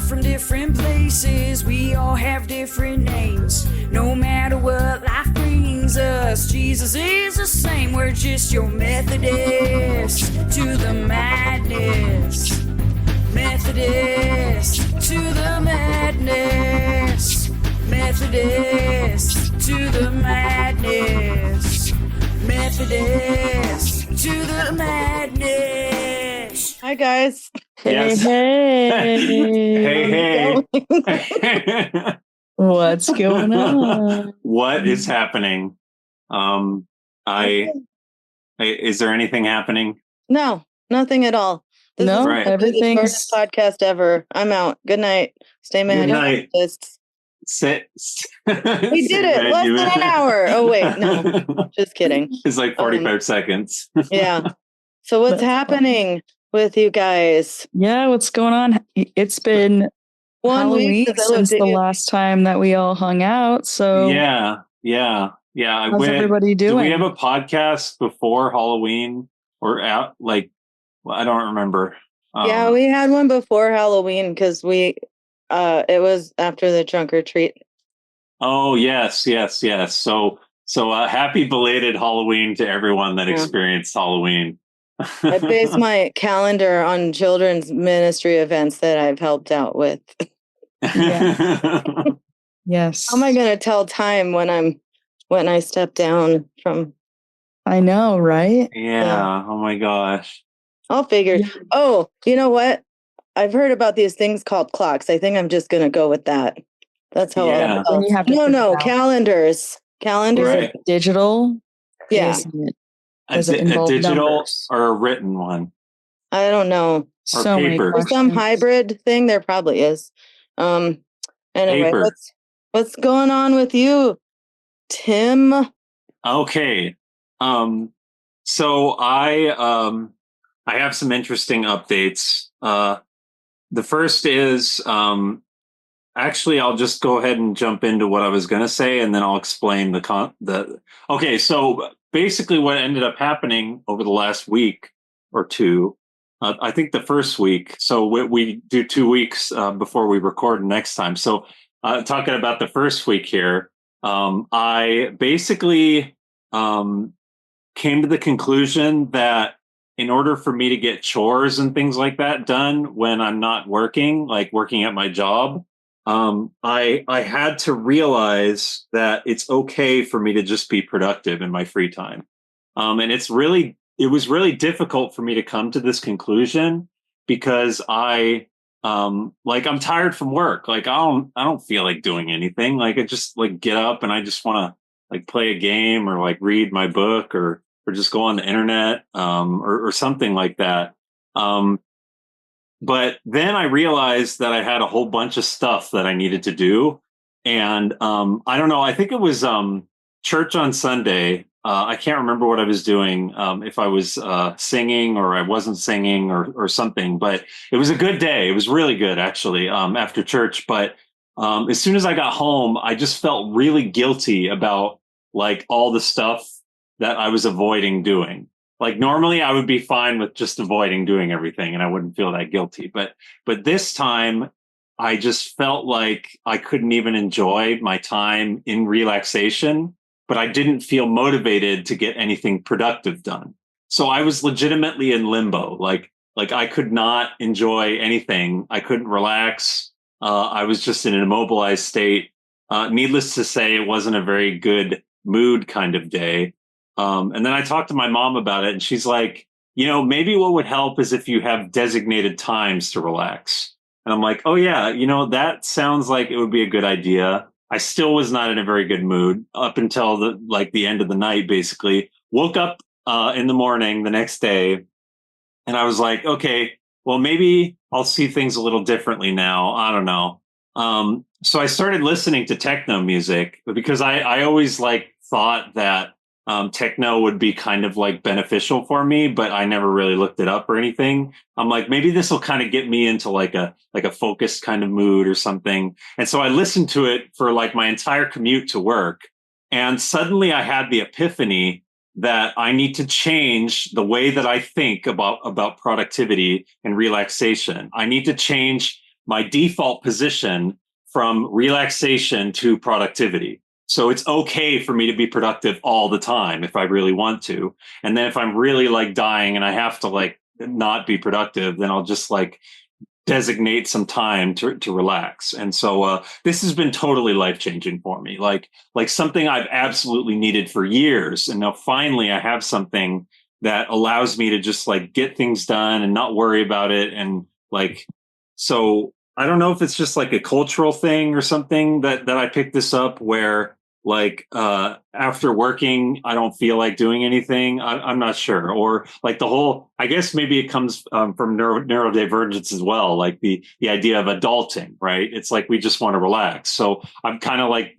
from different places, we all have different names. No matter what life brings us, Jesus is the same. We're just your Methodist to the madness. Methodist to the madness. Methodist to the madness. Methodist to the madness. Hi, guys. Yes. Hey. Hey. What's going on? What is happening? Is there anything happening? No, nothing at all. This No, is Right. the shortest podcast ever. I'm out. Good night. Stay mad. Good night. We did it. Less than an hour. Oh, wait. No, just kidding. It's like 45 seconds. Yeah. So what's That's happening with you guys? Yeah, what's going on? It's been 1 week Halloween since the last time that we all hung out. So Yeah. how's everybody Do doing? we have a podcast before Halloween or out? Like, I don't remember. Yeah, we had one before Halloween because it was after the trunk or treat. Oh, yes. So happy belated Halloween to everyone that experienced Halloween. I base my calendar on children's ministry events that I've helped out with. Yes. How am I going to tell time when I step down from? I know, right? Yeah. Oh my gosh. I'll figure. Yeah. Oh, you know what? I've heard about these things called clocks. I think I'm just going to go with that. That's how Yeah. Then you have to figure out, calendars. Calendars. Right. digital. Yeah. Does it A involve digital numbers? or a written one? I don't know. Or So many paper. Or some questions. hybrid thing. There probably is. Anyway, Paper. what's going on with you, Tim? Okay. So I have some interesting updates. The first is actually I'll just go ahead and jump into what I was going to say, and then I'll explain Okay, so basically what ended up happening over the last week or two, I think the first week. So we do 2 weeks before we record next time. So talking about the first week here, I basically came to the conclusion that in order for me to get chores and things like that done when I'm not working, like working at my job, I had to realize that it's okay for me to just be productive in my free time. And it was really difficult for me to come to this conclusion because I'm tired from work. Like I don't feel like doing anything. Like I just like get up and I just want to like play a game or like read my book or just go on the internet, or something like that. But then I realized that I had a whole bunch of stuff that I needed to do. And I don't know, I think it was church on Sunday. I can't remember what I was doing, if I was singing or I wasn't singing or something, but it was a good day. It was really good, actually, after church. But as soon as I got home, I just felt really guilty about like all the stuff that I was avoiding doing. Like normally I would be fine with just avoiding doing everything and I wouldn't feel that guilty. But this time I just felt like I couldn't even enjoy my time in relaxation, but I didn't feel motivated to get anything productive done. So I was legitimately in limbo. Like I could not enjoy anything. I couldn't relax. I was just in an immobilized state. Needless to say, it wasn't a very good mood kind of day. And then I talked to my mom about it and she's like, maybe what would help is if you have designated times to relax. And I'm like, oh yeah, that sounds like it would be a good idea. I still was not in a very good mood up until the end of the night, basically. Woke up in the morning the next day and I was like, okay, well, maybe I'll see things a little differently now. I don't know. So I started listening to techno music because I always thought that techno would be kind of like beneficial for me, but I never really looked it up or anything. I'm like, maybe this will kind of get me into like a focused kind of mood or something. And so I listened to it for like my entire commute to work. And suddenly I had the epiphany that I need to change the way that I think about productivity and relaxation. I need to change my default position from relaxation to productivity. So it's okay for me to be productive all the time if I really want to. And then if I'm really like dying and I have to like not be productive, then I'll just like designate some time to relax. And so this has been totally life-changing for me, like something I've absolutely needed for years. And now finally I have something that allows me to just like get things done and not worry about it. And like, so I don't know if it's just like a cultural thing or something that I picked this up where like after working I don't feel like doing anything. I'm not sure. Or like the whole, I guess maybe it comes from neurodivergence as well, like the idea of adulting, right? It's like we just want to relax. So I'm kind of like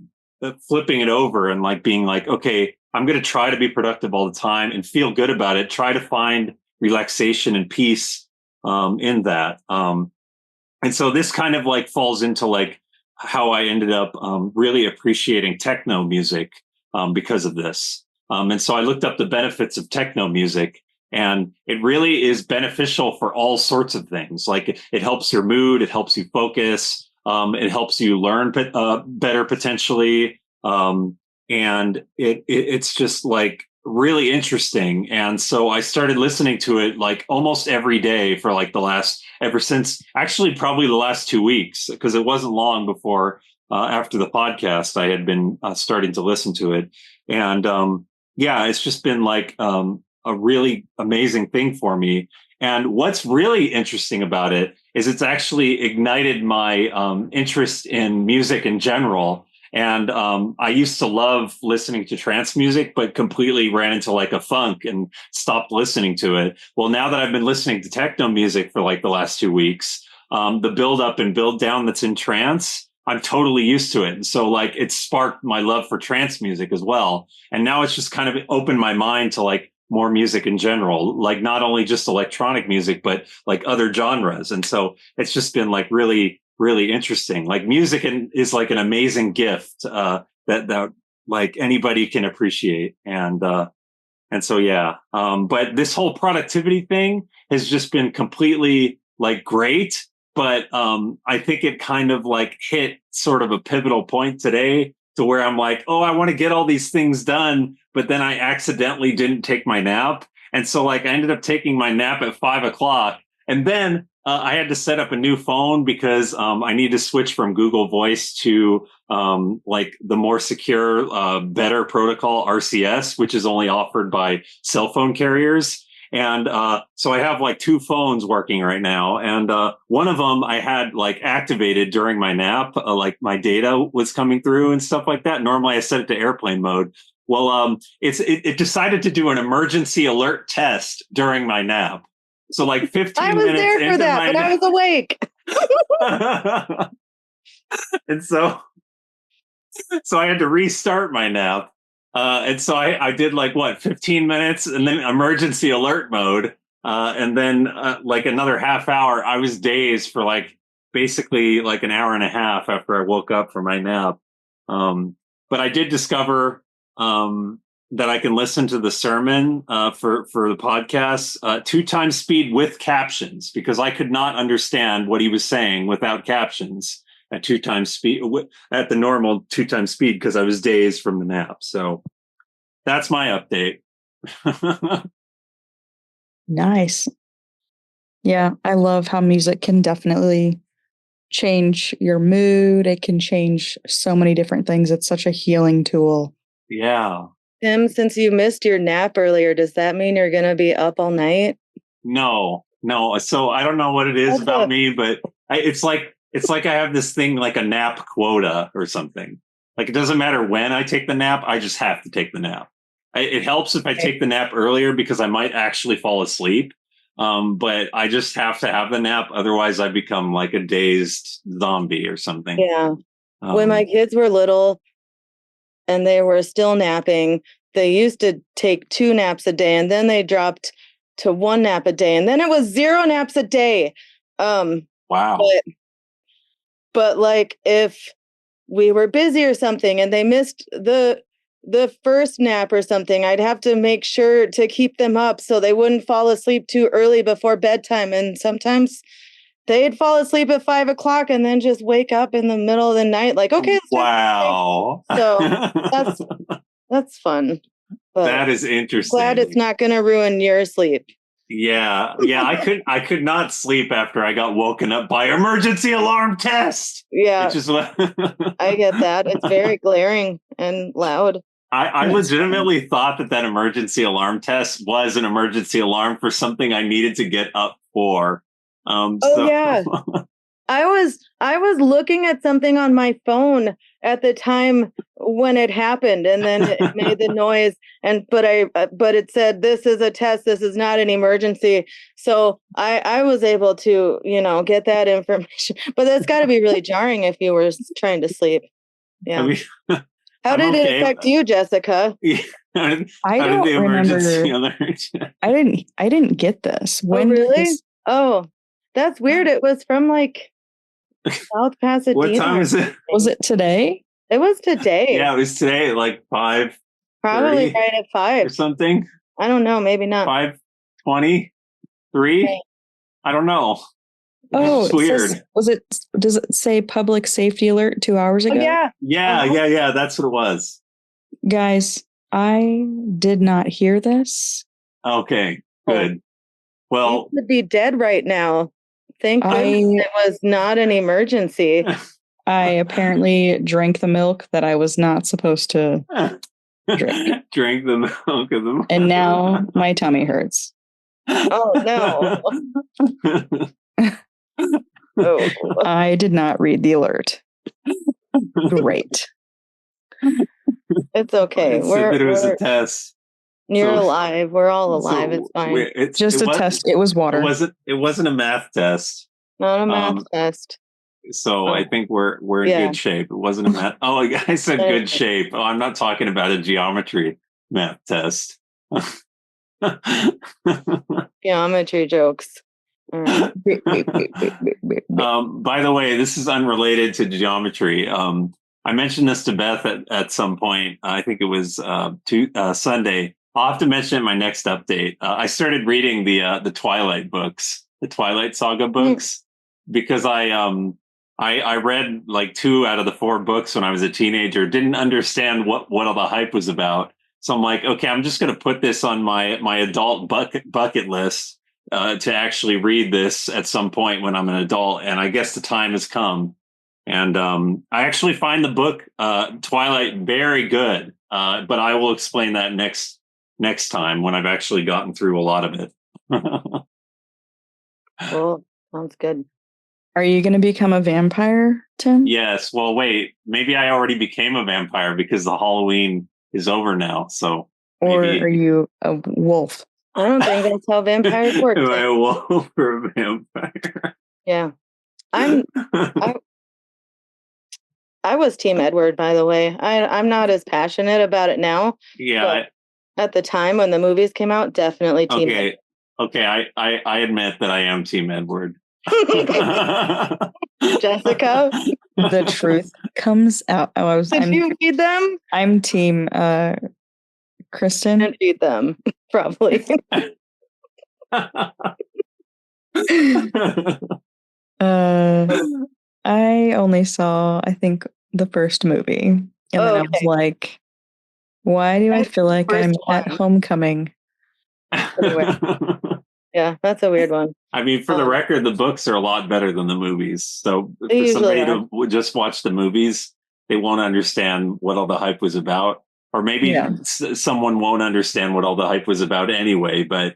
flipping it over and like being like, okay, I'm going to try to be productive all the time and feel good about it, try to find relaxation and peace in that. And so this kind of like falls into like how I ended up really appreciating techno music because of this. And so I looked up the benefits of techno music, and it really is beneficial for all sorts of things. Like it helps your mood, it helps you focus, it helps you learn better potentially. And it's just like really interesting. And so I started listening to it like almost every day for like ever since actually probably the last 2 weeks, because it wasn't long before after the podcast, I had been starting to listen to it. And yeah, it's just been like a really amazing thing for me. And what's really interesting about it is it's actually ignited my interest in music in general. And I used to love listening to trance music, but completely ran into like a funk and stopped listening to it. Well, now that I've been listening to techno music for like the last 2 weeks, the build up and build down that's in trance, I'm totally used to it. And so like it sparked my love for trance music as well. And now it's just kind of opened my mind to like more music in general, like not only just electronic music, but like other genres. And so it's just been like really interesting. Like music is like an amazing gift that like anybody can appreciate. And so yeah. But this whole productivity thing has just been completely like great. But I think it kind of like hit sort of a pivotal point today to where I'm like, oh, I want to get all these things done, but then I accidentally didn't take my nap. And so like I ended up taking my nap at 5:00, and then I had to set up a new phone because I need to switch from Google Voice to like the more secure, better protocol RCS, which is only offered by cell phone carriers. And so I have like 2 phones working right now. And one of them I had like activated during my nap, like my data was coming through and stuff like that. Normally I set it to airplane mode. Well, it decided to do an emergency alert test during my nap. So like 15 I was minutes there for into that, my but I was awake. and so I had to restart my nap. And so I did like 15 minutes and then emergency alert mode. And then like another half hour, I was dazed for like basically like an hour and a half after I woke up from my nap. But I did discover that I can listen to the sermon for the podcast 2 times speed with captions, because I could not understand what he was saying without captions at 2 times speed, at the normal 2 times speed, because I was dazed from the nap. So that's my update. Nice. Yeah, I love how music can definitely change your mood. It can change so many different things. It's such a healing tool. Yeah. Tim, since you missed your nap earlier, does that mean you're going to be up all night? No. So I don't know what it is about me, but it's like I have this thing like a nap quota or something. Like it doesn't matter when I take the nap, I just have to take the nap. It helps if I take the nap earlier because I might actually fall asleep. But I just have to have the nap. Otherwise I become like a dazed zombie or something. Yeah. When my kids were little and they were still napping, they used to take 2 naps a day, and then they dropped to 1 nap a day, and then it was 0 naps a day. Wow. But like if we were busy or something and they missed the first nap or something, I'd have to make sure to keep them up so they wouldn't fall asleep too early before bedtime. And sometimes they'd fall asleep at 5 o'clock and then just wake up in the middle of the night, like, okay, let's wow. So that's fun. But that is interesting. glad it's not going to ruin your sleep. Yeah. I could not sleep after I got woken up by emergency alarm test. Yeah, Which is what I get that. It's very glaring and loud. I legitimately thought that emergency alarm test was an emergency alarm for something I needed to get up for. Yeah. I was looking at something on my phone at the time when it happened, and then it made the noise. But it said, "This is a test. This is not an emergency." So I was able to, get that information. But that's got to be really jarring if you were trying to sleep. Yeah. I mean, How did it affect you, Jessica? I don't remember. I didn't get this. When really? Oh, that's weird. It was from like South Pasadena. What time is it? Was it today? It was today. Yeah, it was today at like 5. Probably right at 5 or something. I don't know. Maybe not. 5:23. I don't know. It's weird. Does it say public safety alert 2 hours ago? Yeah. That's what it was. Guys, I did not hear this. Okay, good. Well, you could be dead right now. Thank goodness it was not an emergency. I apparently drank the milk that I was not supposed to drink. Drank the milk of the and now my tummy hurts. Oh no. Oh. I did not read the alert. Great. It's okay. It was a test. You're alive. We're all alive. It's fine. It's just a test. It was water. It wasn't a math test. Not a math test. So I think we're in good shape. It wasn't a math. Oh, I said good shape. Oh, I'm not talking about a geometry math test. Geometry jokes. By the way, this is unrelated to geometry. I mentioned this to Beth at some point. I think it was Sunday. I'll have to mention it in my next update. I started reading the Twilight books, the Twilight Saga books, because I read like 2 out of the 4 books when I was a teenager. Didn't understand what all the hype was about. So I'm like, okay, I'm just going to put this on my adult bucket list to actually read this at some point when I'm an adult. And I guess the time has come. And I actually find the book Twilight very good. But I will explain that next time when I've actually gotten through a lot of it. Well, sounds good. Are you going to become a vampire, Tim? Yes. Well, wait, maybe I already became a vampire because the Halloween is over now. So, or are you a wolf? I don't think that's how vampires work. Am I a wolf or a vampire? Yeah. I was Team Edward, by the way. I'm not as passionate about it now. Yeah. At the time when the movies came out, definitely Team Edward. Okay. I admit that I am Team Edward. Jessica, the truth comes out. Did you feed them? I'm Team Kristen. Didn't feed them, probably. I only saw, I think, the first movie, and then I was like, "Why do I feel like I'm at homecoming?" Anyway. Yeah, that's a weird one. I mean, for the record, the books are a lot better than the movies. So for somebody to just watch the movies, they won't understand what all the hype was about. Or maybe someone won't understand what all the hype was about anyway. But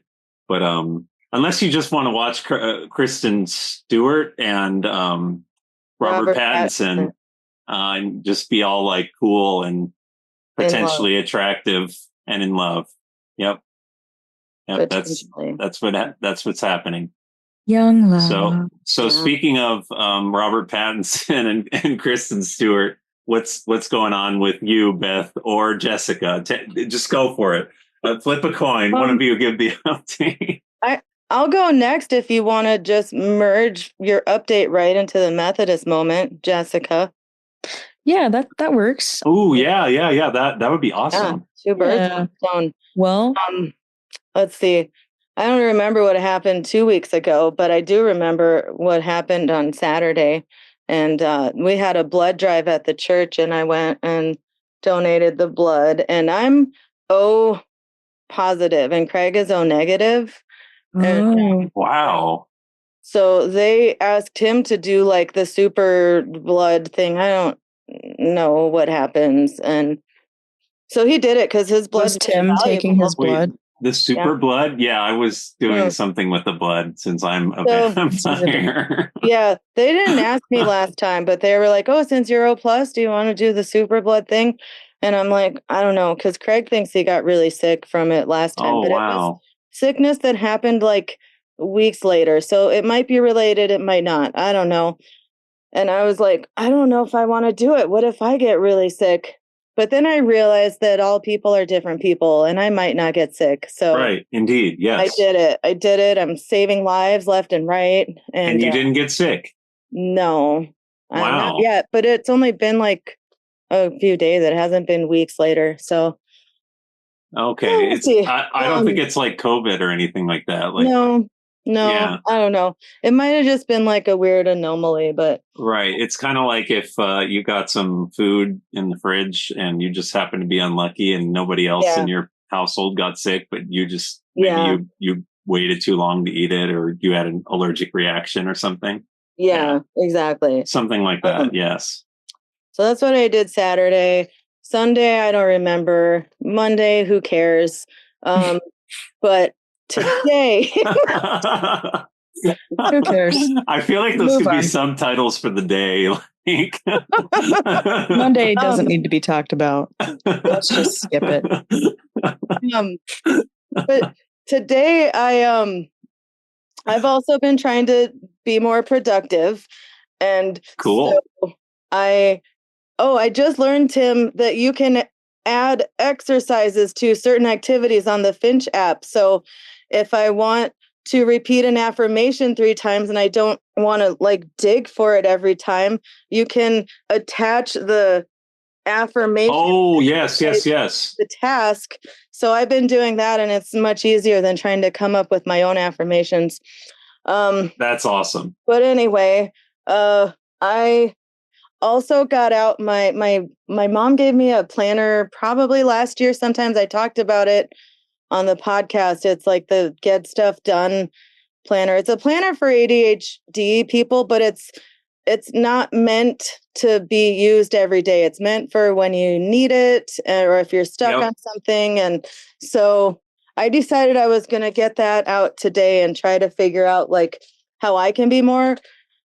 unless you just want to watch Kristen Stewart and Robert Pattinson and just be all like cool and potentially attractive and in love. Yep. Yep, that's what's happening. Young love. So speaking of Robert Pattinson and Kristen Stewart, what's going on with you, Beth or Jessica? Just go for it. Flip a coin. One of you give the update. I'll go next if you want to just merge your update right into the Methodist moment, Jessica. Yeah, that works. Oh yeah. That would be awesome. Yeah, 2 birds, 1 stone. Well. Let's see. I don't remember what happened 2 weeks ago, but I do remember what happened on Saturday. And we had a blood drive at the church, and I went and donated the blood. And I'm O positive, and Craig is O negative. And Oh, Wow. so they asked him to do like the super blood thing. I don't know what happens. And so he did it because his blood was Tim taking his Wait, blood? the super blood? Yeah, I was doing Hmm. something with the blood since I'm a So- vampire. Yeah, they didn't ask me last time, but they were like, "Oh, since you're O plus, do you want to do the super blood thing?" And I'm like, "I don't know," because Craig thinks he got really sick from it last time, Oh, but it was wow. sickness that happened like weeks later, so it might be related, it might not. I don't know. And I was like, I don't know if I want to do it. What if I get really sick? But then I realized that all people are different people, and I might not get sick. So Right. Indeed. I Yes. did it. I did it. I'm saving lives left and right. And you didn't get sick. No, not Wow. yet. But it's only been like a few days. It hasn't been weeks later. So Okay. we'll It's see. I don't think it's like COVID or anything like that. Like, No, yeah. I don't know. It might have just been like a weird anomaly, but Right. It's kind of like if you got some food in the fridge and you just happen to be unlucky and nobody else Yeah. in your household got sick, but you just maybe yeah, you waited too long to eat it, or you had an allergic reaction or something. yeah, exactly. Something like that. Yes. So that's what I did Saturday. Sunday, I don't remember. Monday, who cares? But today, Who cares? I feel like those Move could be on. subtitles for the day. Like Monday doesn't need to be talked about. Let's just skip it. but today I've also been trying to be more productive, and Cool. so I just learned, Tim, that you can add exercises to certain activities on the Finch app. So if I want to repeat an affirmation 3 times and I don't want to like dig for it every time, you can attach the affirmation Oh, yes, yes, yes. the task. So I've been doing that, and it's much easier than trying to come up with my own affirmations. That's awesome. But anyway, I also got out my mom gave me a planner probably last year. Sometimes I talked about it on the podcast. It's like the Get Stuff Done planner. It's a planner for ADHD people, but it's not meant to be used every day. It's meant for when you need it, or if you're stuck on something. And so I decided I was going to get that out today and try to figure out like how I can be more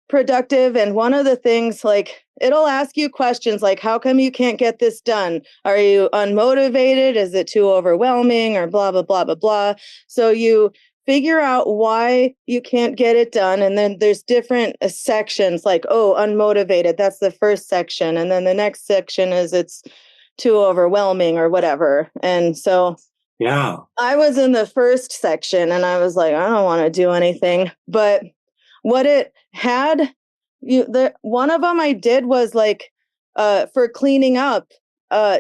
productive. And one of the things, like, it'll ask you questions like, how come you can't get this done? Are you unmotivated? Is it too overwhelming? Or blah, blah, blah, blah, blah. So you figure out why you can't get it done. And then there's different sections like, oh, unmotivated. That's the first section. And then the next section is it's too overwhelming or whatever. And so Yeah. I was in the first section and I was like, I don't want to do anything. But what it had, one of them I did was like for cleaning up,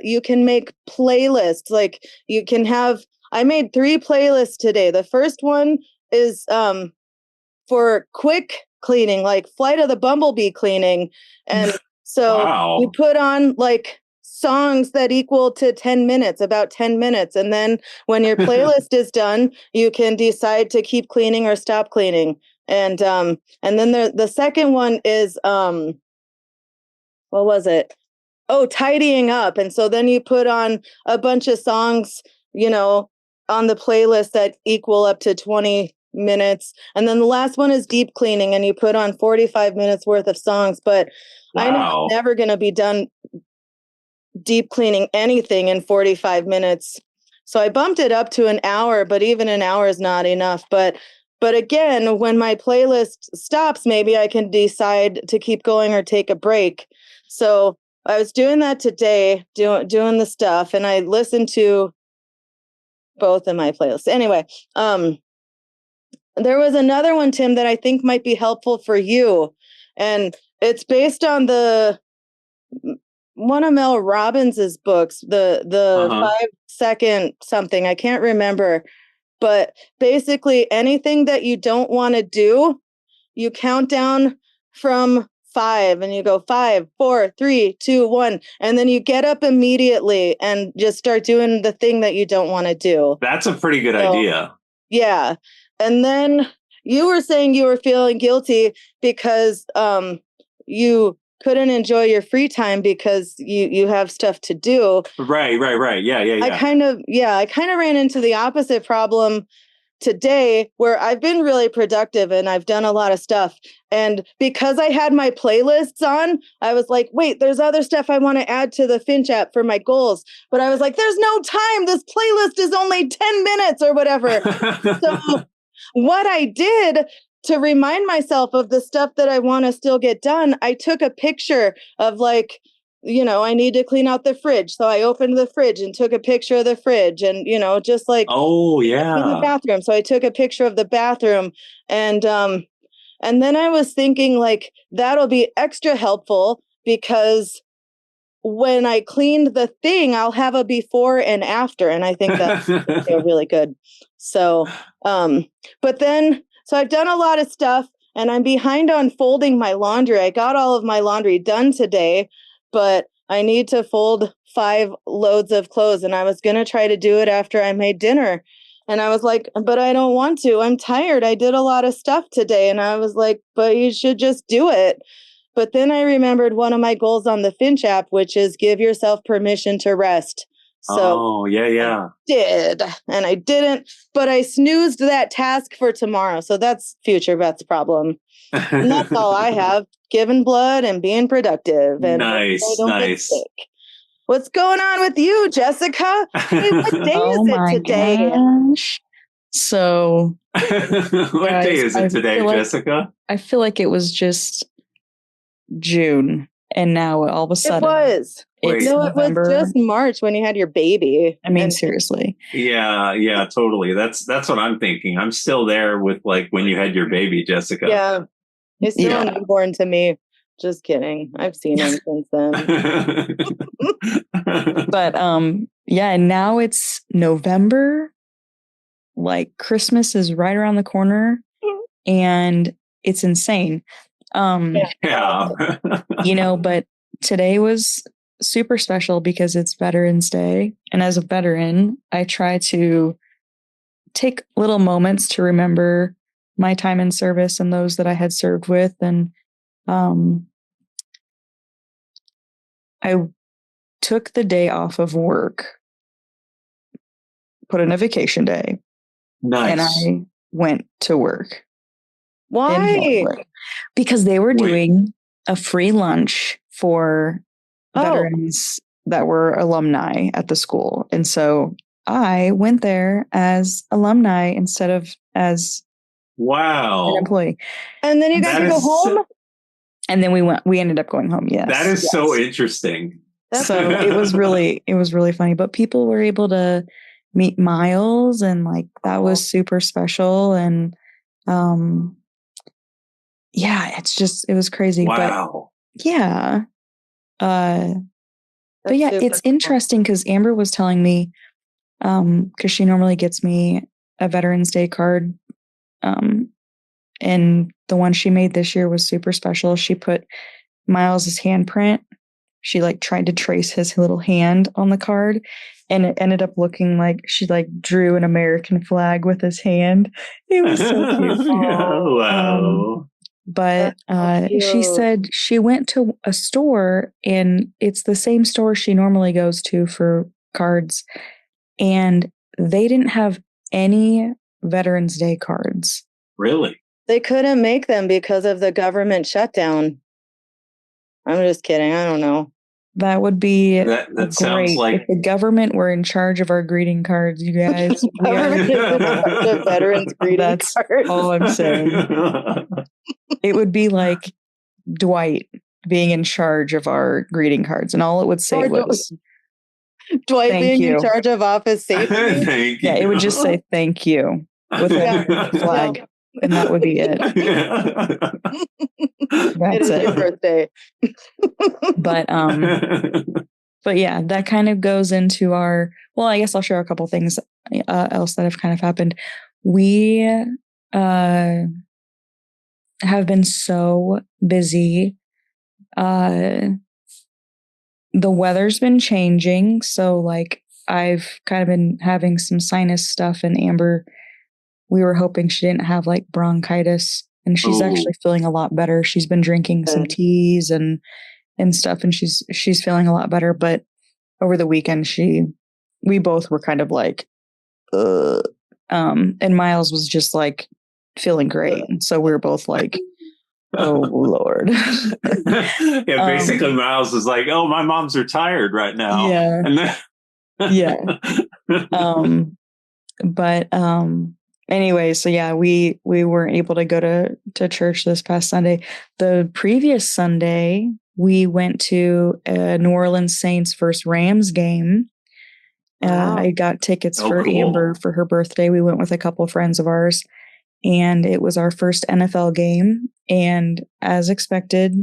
you can make playlists. Like you can have, I made 3 playlists today. The first one is for quick cleaning, like Flight of the Bumblebee cleaning. And so Wow. you put on like songs that equal to 10 minutes, about 10 minutes. And then when your playlist is done, you can decide to keep cleaning or stop cleaning. And then the second one is what was it? Oh, tidying up. And so then you put on a bunch of songs, on the playlist that equal up to 20 minutes. And then the last one is deep cleaning, and you put on 45 minutes worth of songs. But I know I'm never going to be done deep cleaning anything in 45 minutes. So I bumped it up to an hour, but even an hour is not enough. But again, when my playlist stops, maybe I can decide to keep going or take a break. So I was doing that today, doing the stuff, and I listened to both of my playlists. Anyway, there was another one, Tim, that I think might be helpful for you. And it's based on one of Mel Robbins's books, the 5 second something. I can't remember. But basically anything that you don't want to do, you count down from 5 and you go 5, 4, 3, 2, 1. And then you get up immediately and just start doing the thing that you don't want to do. That's a pretty good idea. Yeah. And then you were saying you were feeling guilty because you couldn't enjoy your free time because you have stuff to do. Right. Yeah. I kind of ran into the opposite problem today, where I've been really productive and I've done a lot of stuff. And because I had my playlists on, I was like, wait, there's other stuff I want to add to the Finch app for my goals. But I was like, there's no time. This playlist is only 10 minutes or whatever. So what I did to remind myself of the stuff that I want to still get done, I took a picture of like, I need to clean out the fridge. So I opened the fridge and took a picture of the fridge and, just like, oh in the yeah, bathroom. So I took a picture of the bathroom and then I was thinking like, that'll be extra helpful because when I cleaned the thing, I'll have a before and after. And I think that's really good. So, but then, so I've done a lot of stuff and I'm behind on folding my laundry. I got all of my laundry done today, but I need to fold 5 loads of clothes and I was going to try to do it after I made dinner. And I was like, but I don't want to. I'm tired. I did a lot of stuff today. And I was like, but you should just do it. But then I remembered one of my goals on the Finch app, which is give yourself permission to rest. So yeah. I did, and I didn't, but I snoozed that task for tomorrow. So that's future Beth's problem. And that's all I have, giving blood and being productive. And nice. Get sick. What's going on with you, Jessica? Hey, what day is it today? Gosh. So what day is it today, Jessica? I feel like it was just June, and now all of a sudden it was. It's no, November. It was just March when you had your baby. I mean, seriously. Yeah, totally. That's what I'm thinking. I'm still there with like when you had your baby, Jessica. Yeah, he's still a newborn to me. Just kidding. I've seen him since then. But now it's November. Like Christmas is right around the corner, and it's insane. But today was super special because it's Veterans Day. And as a veteran, I try to take little moments to remember my time in service and those that I had served with. And I took the day off of work, put in a vacation day. Nice. And I went to work. Why? Because they were doing a free lunch for veterans that were alumni at the school. And so I went there as alumni instead of as an employee. And then you got to go home? And then we ended up going home. Yes. That is so interesting. So it was really funny, but people were able to meet Miles, and like, that was super special. And, it was crazy. Wow. But yeah. It's interesting because Amber was telling me, because she normally gets me a Veterans Day card. And the one she made this year was super special. She put Miles's handprint. She like tried to trace his little hand on the card, and it ended up looking like she like drew an American flag with his hand. It was so cute. Wow. But she said she went to a store, and it's the same store she normally goes to for cards, and they didn't have any Veterans Day cards. Really? They couldn't make them because of the government shutdown. I'm just kidding. I don't know. That would be that great. Sounds like if the government were in charge of our greeting cards, you guys. The veterans greeting cards. All I'm saying. It would be like Dwight being in charge of our greeting cards, and all it would say was Dwight being in charge of office safety. Thank you. Yeah, it would just say thank you with a flag. And that would be it. That's it is your birthday. But but yeah, that kind of goes into our, well, I guess I'll share a couple things else that have kind of happened. We have been so busy. The weather's been changing. So like I've kind of been having some sinus stuff, and Amber, we were hoping she didn't have like bronchitis, and she's actually feeling a lot better. She's been drinking some teas and stuff, and she's feeling a lot better. But over the weekend, we both were kind of like, and Miles was just like feeling great. And so we were both like, oh Lord. Yeah, basically Miles was like, oh, my mom's retired right now. Yeah. And then yeah. But anyway, so yeah, we weren't able to go to church this past Sunday. The previous Sunday, we went to a New Orleans Saints versus Rams game. Wow. I got tickets for Amber for her birthday. We went with a couple of friends of ours, and it was our first NFL game. And as expected,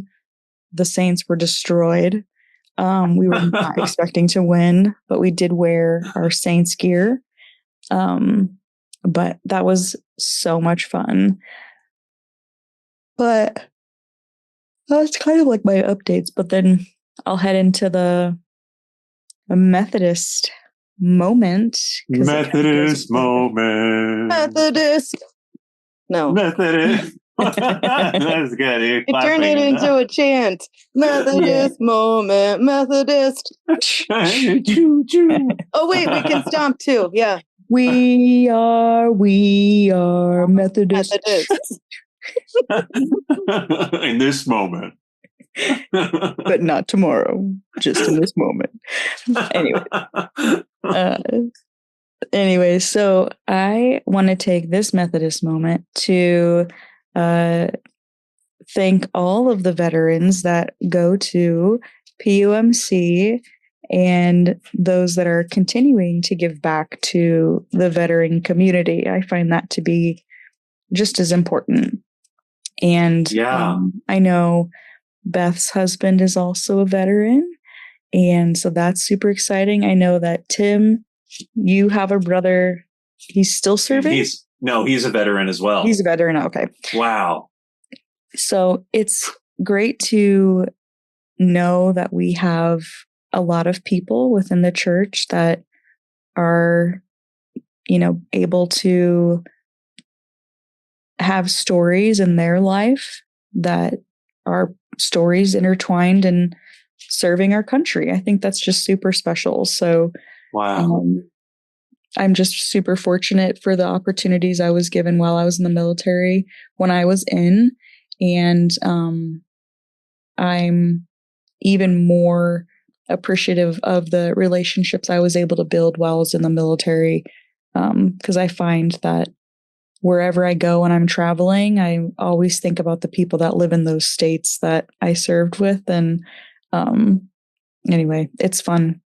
the Saints were destroyed. We were not expecting to win, but we did wear our Saints gear. But that was so much fun. But that's kind of like my updates. But then I'll head into the Methodist moment. Methodist moment. Methodist. No. Methodist. That's good. You're It turned it into a chant. Methodist moment. Methodist. Choo, choo. Oh wait, we can stomp too. Yeah. We are Methodist. Methodist. In this moment. But not tomorrow, just in this moment. Anyway, so I want to take this Methodist moment to thank all of the veterans that go to PUMC and those that are continuing to give back to the veteran community. I find that to be just as important. And I know Beth's husband is also a veteran, and so that's super exciting. I know that Tim, you have a brother. He's still serving? He's a veteran as well. He's a veteran. Okay. Wow. So it's great to know that we have a lot of people within the church that are, able to have stories in their life that are stories intertwined in serving our country. I think that's just super special. So, wow. I'm just super fortunate for the opportunities I was given while I was in the military when I was in. And I'm even more appreciative of the relationships I was able to build while I was in the military. Because I find that wherever I go when I'm traveling, I always think about the people that live in those states that I served with. And anyway, it's fun.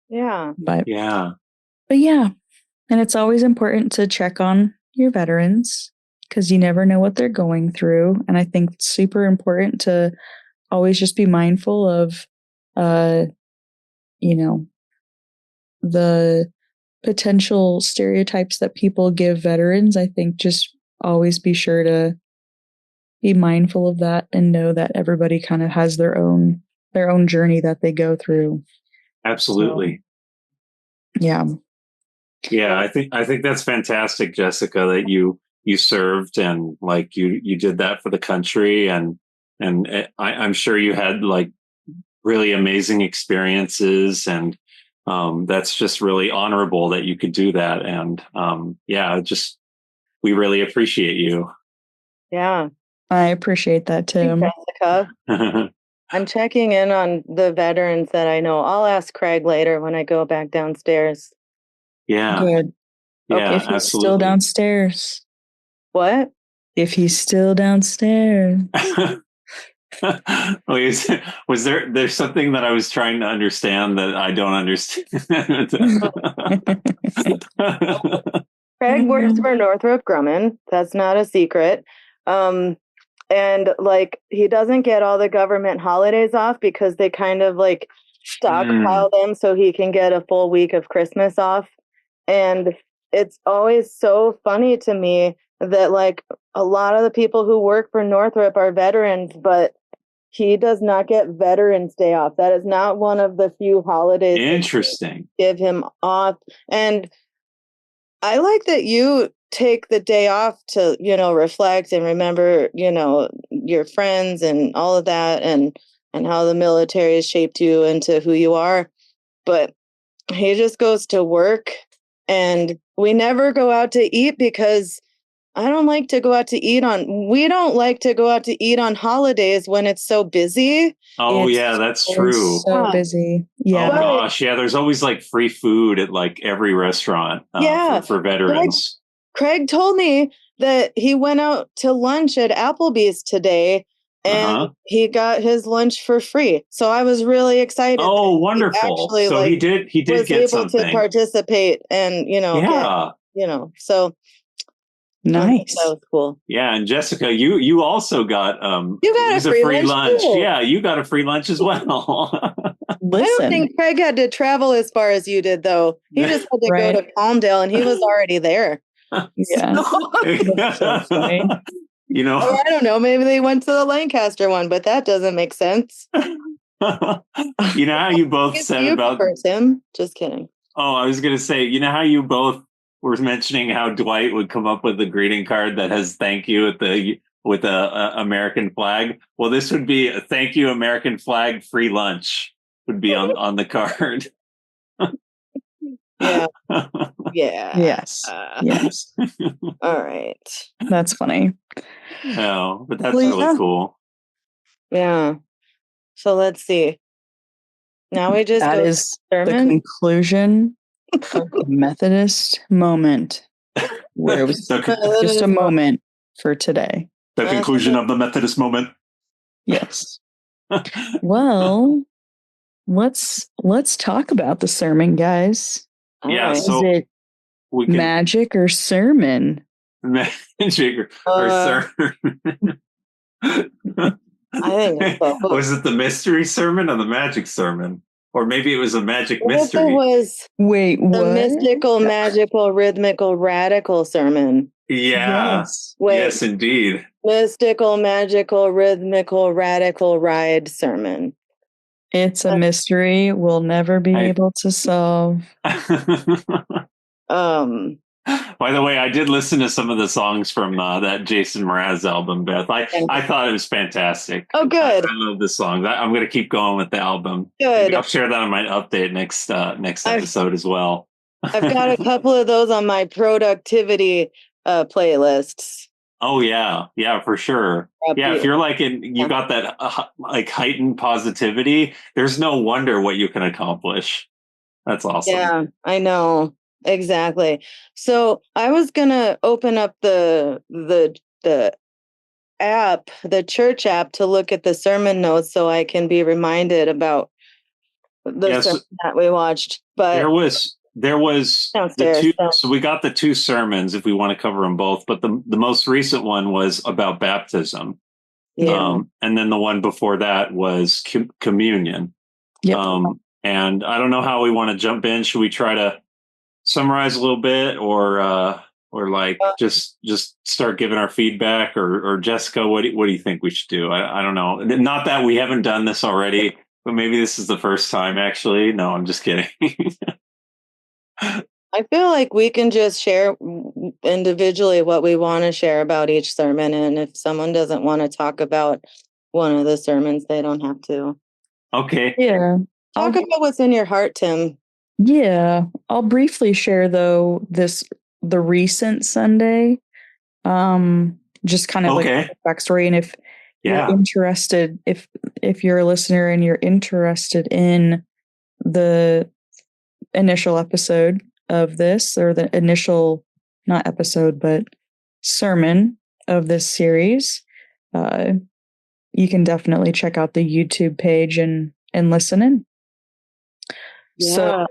Yeah. But yeah. And it's always important to check on your veterans because you never know what they're going through. And I think it's super important to always just be mindful of, the potential stereotypes that people give veterans. I think just always be sure to be mindful of that and know that everybody kind of has their own journey that they go through. Absolutely. So, yeah. Yeah, I think that's fantastic, Jessica, that you served and like you did that for the country, and I'm sure you had like really amazing experiences, and that's just really honorable that you could do that. And we really appreciate you. Yeah, I appreciate that, Tim. Jessica. I'm checking in on the veterans that I know. I'll ask Craig later when I go back downstairs. Yeah. Good. Yeah, okay, if he's absolutely. Still downstairs. What? If he's still downstairs. Was there's something that I was trying to understand that I don't understand? Craig works for Northrop Grumman. That's not a secret. And like he doesn't get all the government holidays off because they kind of like stockpile them so he can get a full week of Christmas off. And it's always so funny to me that like a lot of the people who work for Northrop are veterans, but he does not get Veterans Day off. That is not one of the few holidays. Interesting. Give him off. And I like that you take the day off to, reflect and remember, your friends and all of that and how the military has shaped you into who you are. But he just goes to work, and we never go out to eat because I don't like to go out to eat we don't like to go out to eat on holidays when it's so busy. Oh, yeah, that's true. So busy. Yeah. Oh, gosh. Yeah, there's always like free food at like every restaurant for veterans. Craig told me that he went out to lunch at Applebee's today and he got his lunch for free. So I was really excited. Oh, wonderful. So he did was get able something to participate and, so. Nice. That was cool. Yeah, and Jessica, you also got a free lunch. Yeah, you got a free lunch as well. Listen. I don't think Craig had to travel as far as you did, though. He just had to go to Palmdale, and he was already there. Yeah. So funny. Or I don't know. Maybe they went to the Lancaster one, but that doesn't make sense. How you both said about him? Just kidding. Oh, I was going to say, how you both were mentioning how Dwight would come up with a greeting card that has "thank you" with a American flag. Well, this would be a "thank you American flag free lunch" would be on the card. Yeah. Yeah. Yes. Yes. All right. That's funny. No, but that's really cool. Yeah. So let's see. Now we just that is the conclusion of the Methodist moment, where it was just a moment for today. The conclusion of the Methodist moment. Yes. Well, let's talk about the sermon, guys. Yeah. Is it magic or sermon? Magic or sermon? I think it's both. Was it the mystery sermon or the magic sermon? Or maybe it was a magic mystery. It was the mystical, magical, rhythmical, radical sermon. Yeah. Yes, indeed. Mystical, magical, rhythmical, radical ride sermon. It's a mystery we'll never be able to solve. By the way, I did listen to some of the songs from that Jason Mraz album, Beth. I thought it was fantastic. Oh, good. I love the songs. I'm going to keep going with the album. Good. Maybe I'll share that on my update next episode as well. I've got a couple of those on my productivity playlists. Oh yeah, for sure. Yeah, if you're you got that heightened positivity, there's no wonder what you can accomplish. That's awesome. Yeah, I know. Exactly. So I was gonna open up the app, the church app, to look at the sermon notes so I can be reminded about the sermon that we watched. But there was the two. So we got the two sermons if we want to cover them both. But the most recent one was about baptism. Yeah. And then the one before that was communion. Yep. And I don't know how we want to jump in. Should we try to summarize a little bit, or just start giving our feedback, or Jessica, what do you think we should do? I don't know. Not that we haven't done this already, but maybe this is the first time. Actually, no, I'm just kidding. I feel like we can just share individually what we want to share about each sermon, and if someone doesn't want to talk about one of the sermons, they don't have to. Okay. Yeah. Talk about what's in your heart, Tim. Yeah, I'll briefly share though the recent Sunday, just kind of like a backstory. And if you're interested, if you're a listener and you're interested in the initial episode of this, or the initial, not episode, but sermon of this series, you can definitely check out the YouTube page and listen in. Yeah. So,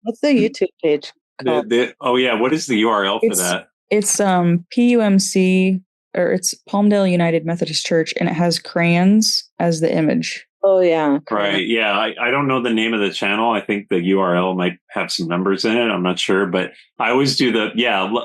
what's the YouTube page called? What is the URL for that? It's PUMC, or it's Palmdale United Methodist Church, and it has crayons as the image. Oh yeah. Right. Yeah. I don't know the name of the channel. I think the URL might have some numbers in it. I'm not sure, but I always do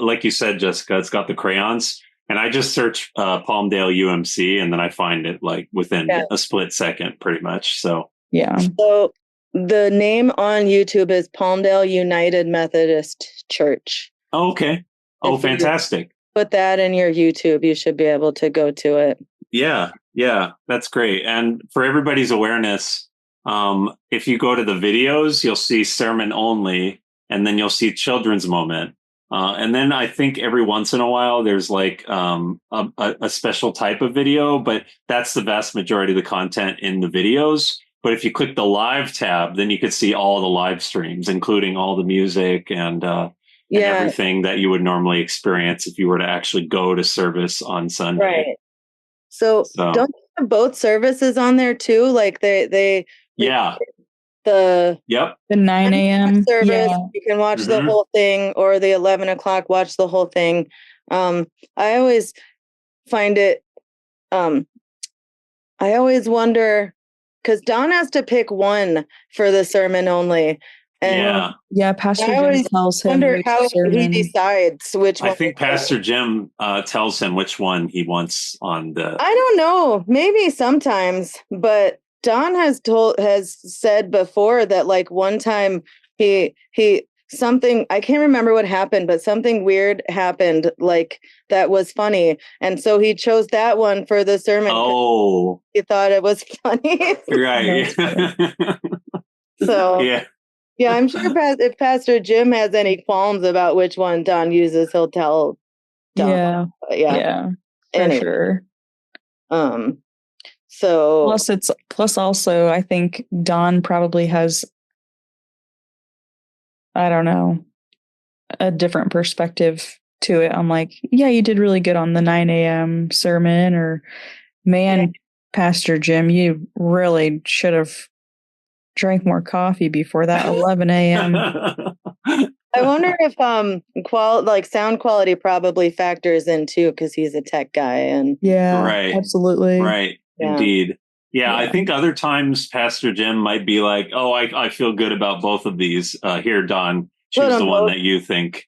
like you said, Jessica, it's got the crayons, and I just search Palmdale UMC, and then I find it like within a split second, pretty much. So yeah. So the name on YouTube is Palmdale United Methodist Church. Oh, okay. Oh, fantastic. Put that in your YouTube. You should be able to go to it. Yeah. Yeah. That's great. And for everybody's awareness, if you go to the videos, you'll see sermon only, and then you'll see children's moment. And then I think every once in a while there's like a special type of video, but that's the vast majority of the content in the videos. But if you click the live tab, then you could see all the live streams, including all the music and everything that you would normally experience if you were to actually go to service on Sunday. Right. So don't you have both services on there too? Like they the 9 a.m. service. Yeah. You can watch the whole thing, or the 11 o'clock, watch the whole thing. I always find it, I always wonder, because Don has to pick one for the sermon only. And Pastor Jim tells him. Wonder how he decides which one. I think Pastor Jim tells him which one he wants on the. I don't know. Maybe sometimes, but Don has said before that like one time he something, I can't remember what happened, but something weird happened like that was funny, and so he chose that one for the sermon. Oh, he thought it was funny. Right. So yeah, I'm sure if Pastor Jim has any qualms about which one Don uses, he'll tell Don. Yeah, for sure. So plus also I think Don probably has, I don't know, a different perspective to it. I'm like, yeah, you did really good on the 9 a.m. sermon, or man, Pastor Jim, you really should have drank more coffee before that 11 a.m. I wonder if sound quality probably factors in too, because he's a tech guy. And right, absolutely, right, indeed. Yeah, I think other times Pastor Jim might be like, oh, I feel good about both of these. Here, Don, choose the one that you think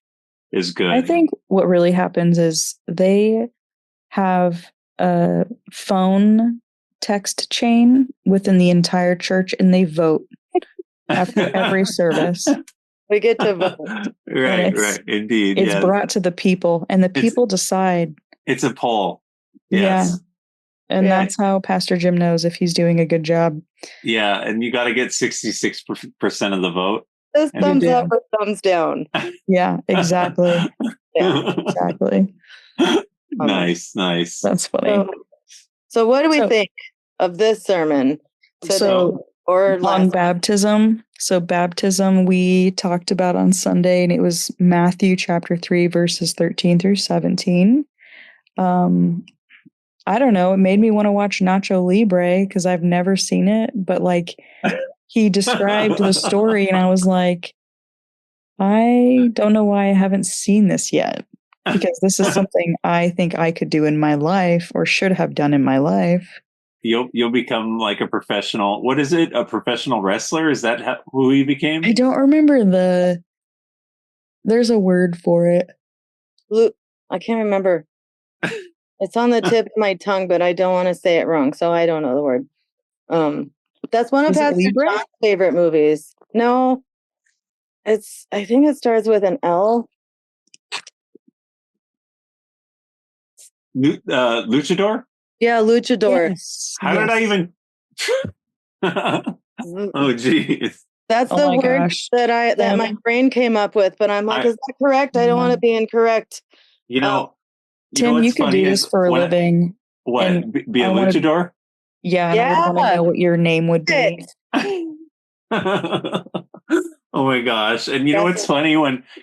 is good. I think what really happens is they have a phone text chain within the entire church, and they vote after every service. We get to vote. Right, indeed. It's brought to the people, and the people decide. It's a poll. Yes. Yeah. And that's how Pastor Jim knows if he's doing a good job. Yeah, and you got to get 66% of the vote. Those thumbs up or thumbs down. Yeah, exactly. Exactly. Nice. That's funny. So what do we think of this sermon? On baptism. So baptism we talked about on Sunday, and it was Matthew chapter 3, verses 13 through 17. I don't know. It made me want to watch Nacho Libre because I've never seen it, but like he described the story, and I was like, I don't know why I haven't seen this yet, because this is something I think I could do in my life, or should have done in my life. You'll become like a professional. What is it? A professional wrestler? Is that who he became? I don't remember there's a word for it. I can't remember. It's on the tip of my tongue, but I don't want to say it wrong, so I don't know the word. That's one of Pastor John's favorite movies. No, I think it starts with an L. Luchador? Yeah, Luchador. Yes. How did I even? Oh, geez. That's the word that my brain came up with, but I'm like, is that correct? I don't want to be incorrect. Tim, you could do this for a living. What? Be a luchador? Yeah. I want to know what your name would be. Oh my gosh. And you know what's funny?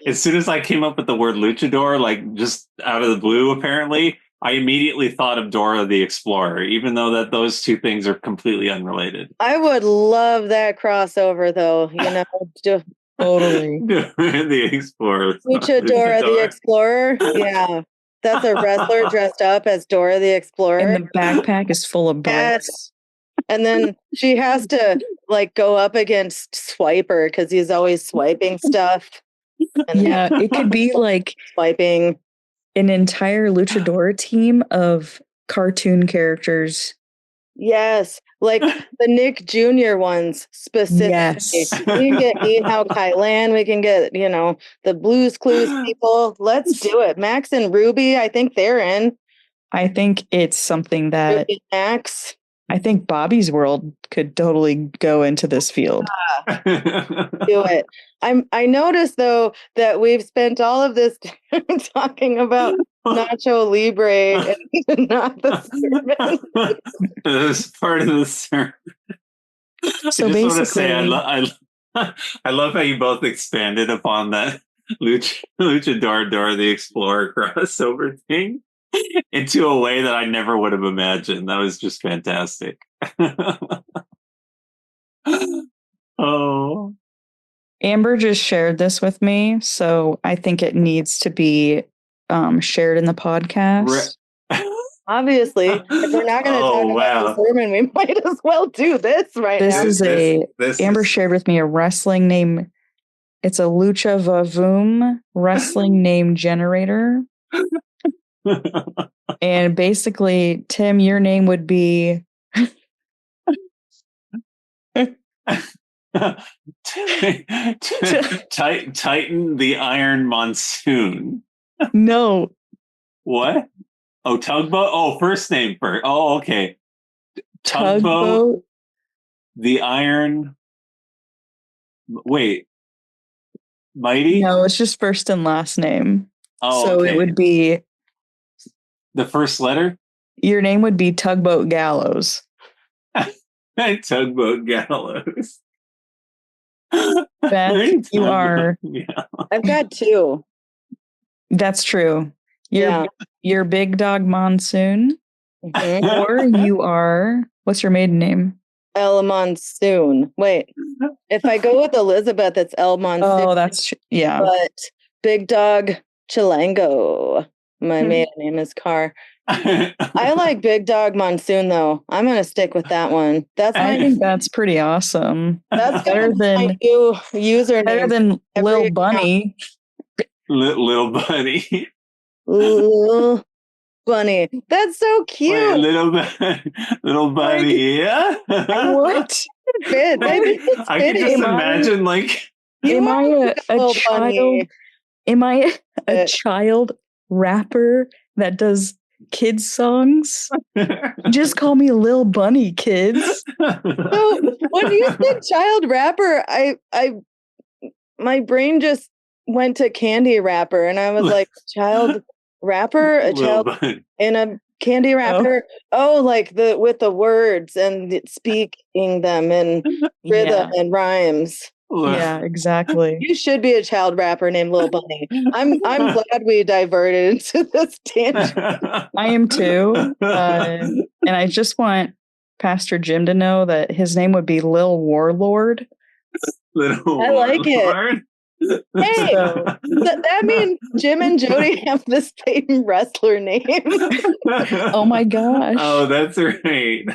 As soon as I came up with the word luchador, like just out of the blue, apparently, I immediately thought of Dora the Explorer, even though those two things are completely unrelated. I would love that crossover, though. Totally. The Explorer. Luchadora the Explorer. Yeah. That's a wrestler dressed up as Dora the Explorer. And the backpack is full of bricks. And then she has to like go up against Swiper because he's always swiping stuff. And Yeah, it could be like swiping an entire luchador team of cartoon characters. Yes, like the Nick Jr. ones specifically. Yes. We can get Eat How Kylan. We can get, the Blues Clues people. Let's do it. Max and Ruby, I think they're in. I think it's something that Ruby Max. I think Bobby's World could totally go into this field. Do it. I noticed though that we've spent all of this time talking about Nacho Libre and not the sermon. This part of the sermon. So I just basically, want to say I love how you both expanded upon that Luchador Dora the Explorer crossover thing into a way that I never would have imagined. That was just fantastic. Oh. Amber just shared this with me, so I think it needs to be shared in the podcast. Obviously, if we're not going to talk about the sermon, we might as well do this right now. Amber shared with me a wrestling name. It's a Lucha Vavoom wrestling name generator. And basically, Tim, your name would be Titan the Iron Monsoon. No. What? Oh, Tugboat? Oh, first name first. Oh, okay. Tugboat the Iron. Wait. Mighty? No, it's just first and last name. Oh, so okay. It would be the first letter? Your name would be Tugboat Gallows. Tugboat Gallows. Beth, you are. Yeah. I've got two. That's true. You're Big Dog Monsoon. Mm-hmm. Or you are. What's your maiden name? El Monsoon. Wait. If I go with Elizabeth, it's El Monsoon. Oh, that's yeah. But Big Dog Chilango. My maiden name is Carr. I like Big Dog Monsoon though. I'm gonna stick with that one. I think that's pretty awesome. That's better than my new username. Better than Lil Bunny. Lil Bunny. Lil Bunny. That's so cute. Wait, little Bunny. Yeah. What? I can just imagine like. Am I a child? Am I a child rapper that does kids songs? Just call me Lil Bunny, kids. So when you said child rapper, my brain just went to candy rapper, and I was like, child rapper, a child in a candy rapper. Oh, like with the words and speaking them in rhythm and rhymes. Yeah, exactly. You should be a child rapper named Lil Bunny. I'm glad we diverted into this tangent. I am too. And I just want Pastor Jim to know that his name would be Lil Warlord. I like it. Hey, that means Jim and Jody have the same wrestler name. Oh my gosh. Oh, that's right.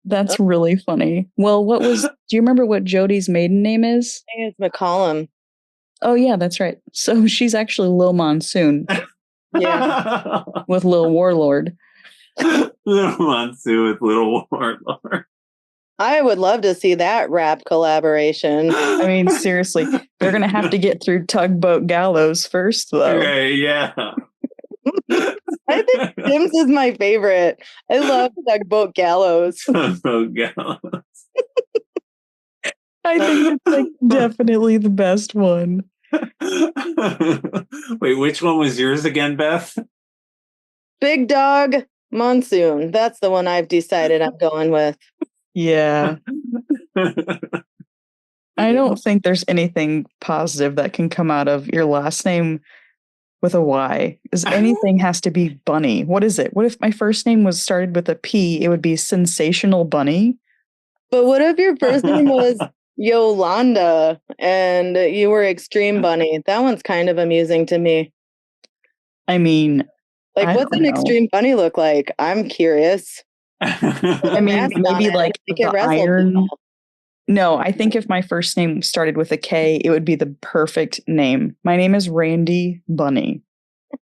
That's really funny. Well, do you remember what Jody's maiden name is? I think it's McCollum. Oh yeah, that's right. So she's actually Lil Monsoon. Yeah. With Lil Warlord. Lil Monsoon with Lil Warlord. I would love to see that rap collaboration. I mean, seriously, they're going to have to get through Tugboat Gallows first, though. Okay, yeah. I think Tim's is my favorite. I love Tugboat Gallows. Tugboat Gallows. I think it's like definitely the best one. Wait, which one was yours again, Beth? Big Dog Monsoon. That's the one I've decided I'm going with. Yeah. I don't think there's anything positive that can come out of your last name with a Y. Because anything has to be Bunny. What is it? What if my first name was started with a P? It would be Sensational Bunny. But what if your first name was Yolanda and you were Extreme Bunny? That one's kind of amusing to me. I mean, like, what's an Extreme Bunny look like? I'm curious. I mean, maybe like the iron. No, I think if my first name started with a K, it would be the perfect name. My name is Randy Bunny.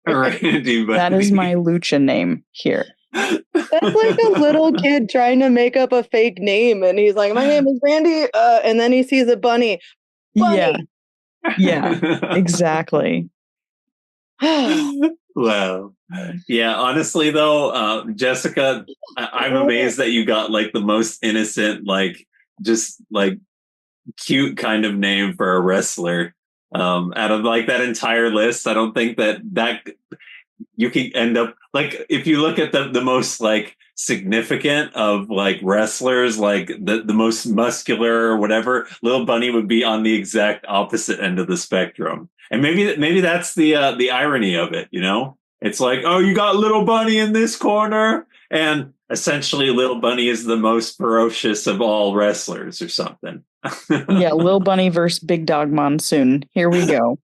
Randy Bunny. That is my lucha name here. That's like a little kid trying to make up a fake name, and he's like, "My name is Randy," and then he sees a bunny. Bunny. Yeah, exactly. Wow. Yeah, honestly though, Jessica, I'm amazed that you got like the most innocent, like just like cute kind of name for a wrestler. Out of like that entire list, I don't think that you can end up like if you look at the most like significant of like wrestlers, like the most muscular or whatever, Lil Bunny would be on the exact opposite end of the spectrum. And maybe that's the irony of it, you know? It's like, oh, you got Little Bunny in this corner, and essentially Little Bunny is the most ferocious of all wrestlers or something. Yeah, Lil Bunny versus Big Dog Monsoon. Here we go.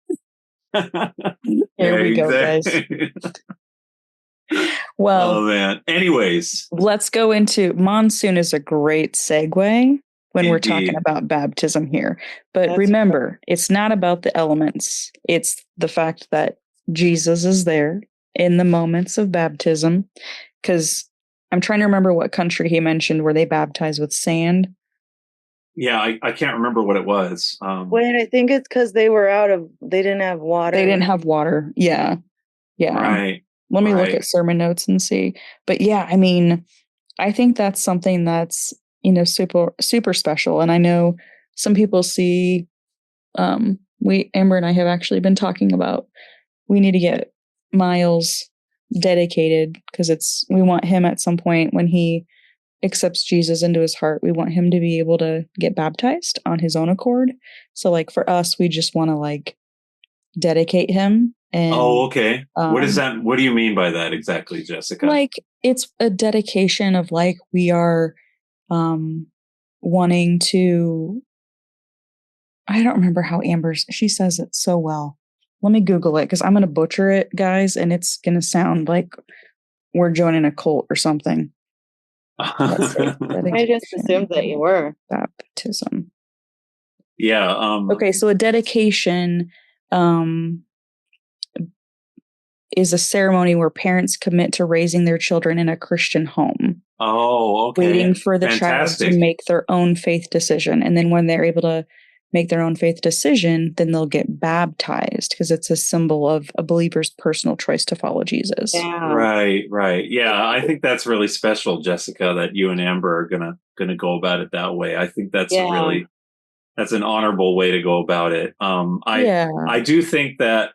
Here we go, guys. Well, oh man. Anyways, let's go into Monsoon is a great segue when we're talking about baptism here. But remember, it's not about the elements. It's the fact that Jesus is there in the moments of baptism. Because I'm trying to remember what country he mentioned where they baptize with sand. Yeah, I can't remember what it was. Wait, I think it's because they didn't have water. They didn't have water. Yeah. Right. Let me look at sermon notes and see. But yeah, I mean, I think that's something that's, super, super special. And I know some people see, Amber and I have actually been talking about, we need to get Miles dedicated because we want him at some point when he accepts Jesus into his heart, we want him to be able to get baptized on his own accord. So like for us, we just want to like dedicate him. And, okay. What is that? What do you mean by that exactly, Jessica? Like it's a dedication of like, we are wanting to, I don't remember how she says it so well. Let me Google it because I'm going to butcher it, guys. And it's going to sound like we're joining a cult or something. I just assumed that you were. Baptism. Yeah. Okay, so a dedication is a ceremony where parents commit to raising their children in a Christian home. Oh, okay. Waiting for the child to make their own faith decision. And then when they're able to make their own faith decision, then they'll get baptized because it's a symbol of a believer's personal choice to follow Jesus. Yeah. Right. Yeah, I think that's really special, Jessica, that you and Amber are gonna go about it that way. I think that's that's an honorable way to go about it. I do think that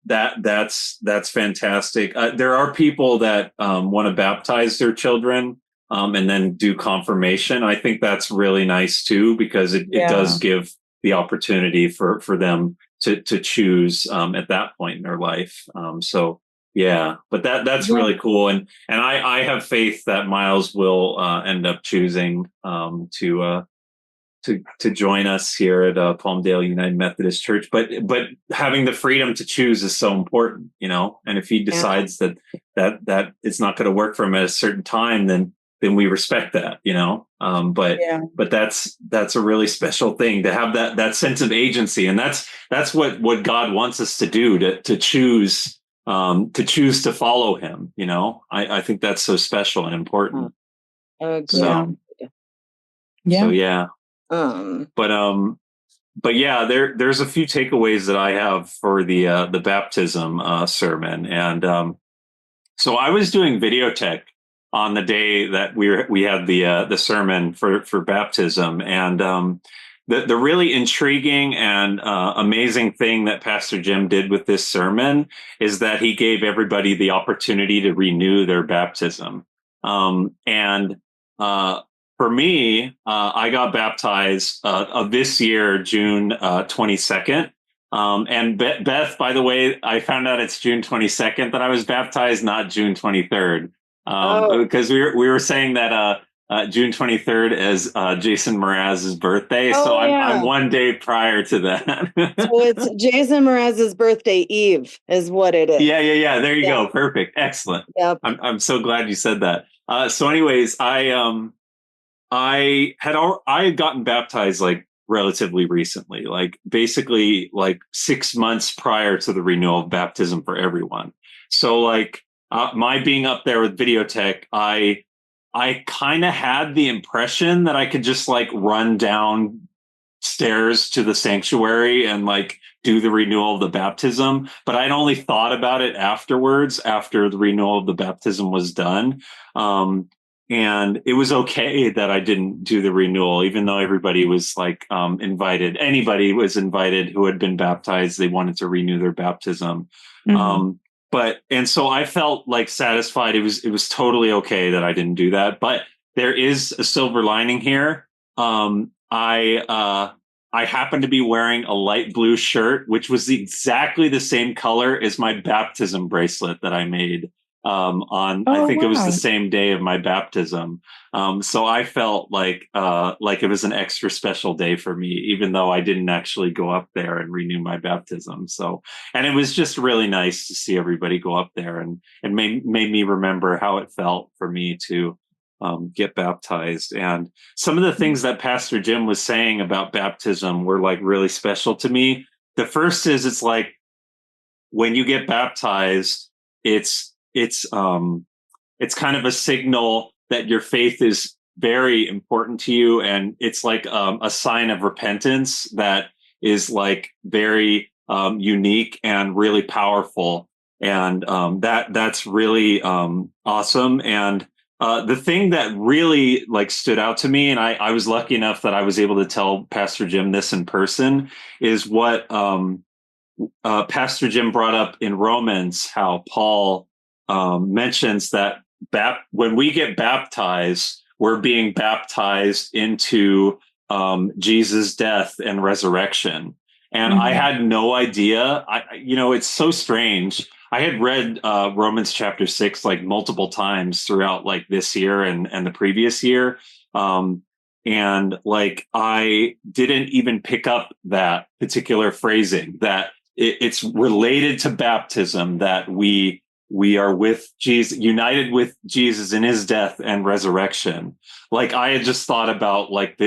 that's fantastic. There are people that want to baptize their children and then do confirmation. I think that's really nice too, because it does give the opportunity for them to choose at that point in their life. So yeah, but that's really cool. And I have faith that Miles will end up choosing to join us here at Palmdale United Methodist Church, but having the freedom to choose is so important, and if he decides that it's not going to work for him at a certain time, then we respect that, but that's a really special thing to have that sense of agency. And that's what God wants us to do, to choose to follow him. I think that's so special and important. So yeah. But yeah, there's a few takeaways that I have for the baptism sermon, and so I was doing video tech on the day that we had the sermon for baptism, and the really intriguing and amazing thing that Pastor Jim did with this sermon is that he gave everybody the opportunity to renew their baptism, and for me, I got baptized this year, June 22nd. And Beth, by the way, I found out it's June 22nd that I was baptized, not June 23rd. Because we were saying that June 23rd is Jason Mraz's birthday. So I'm one day prior to that. So it's Jason Mraz's birthday eve is what it is. Yeah. There you go. Perfect. Excellent. Yep. I'm so glad you said that. So anyways, I had gotten baptized like relatively recently, like basically like 6 months prior to the renewal of baptism for everyone. So like my being up there with Videotech, I kind of had the impression that I could just like run down stairs to the sanctuary and like do the renewal of the baptism, but I'd only thought about it afterwards, after the renewal of the baptism was done. And it was okay that I didn't do the renewal, even though everybody was like invited. Anybody was invited who had been baptized. They wanted to renew their baptism. And so I felt like satisfied. It was totally okay that I didn't do that. But there is a silver lining here. I happened to be wearing a light blue shirt, which was exactly the same color as my baptism bracelet that I made I think it was the same day of my baptism. So I felt like it was an extra special day for me, even though I didn't actually go up there and renew my baptism. So, and it was just really nice to see everybody go up there and made me remember how it felt for me to get baptized. And some of the things that Pastor Jim was saying about baptism were like really special to me. The first is, it's like when you get baptized, it's kind of a signal that your faith is very important to you, and it's like a sign of repentance that is like very unique and really powerful, and that's really awesome. And the thing that really like stood out to me, and I was lucky enough that I was able to tell Pastor Jim this in person, is what Pastor Jim brought up in Romans, how Paul mentions that when we get baptized, we're being baptized into Jesus' death and resurrection. And I had no idea. It's so strange. I had read Romans chapter 6 like multiple times throughout like this year and the previous year. And like I didn't even pick up that particular phrasing, that it's related to baptism, that we are with Jesus, united with Jesus in his death and resurrection. Like I had just thought about like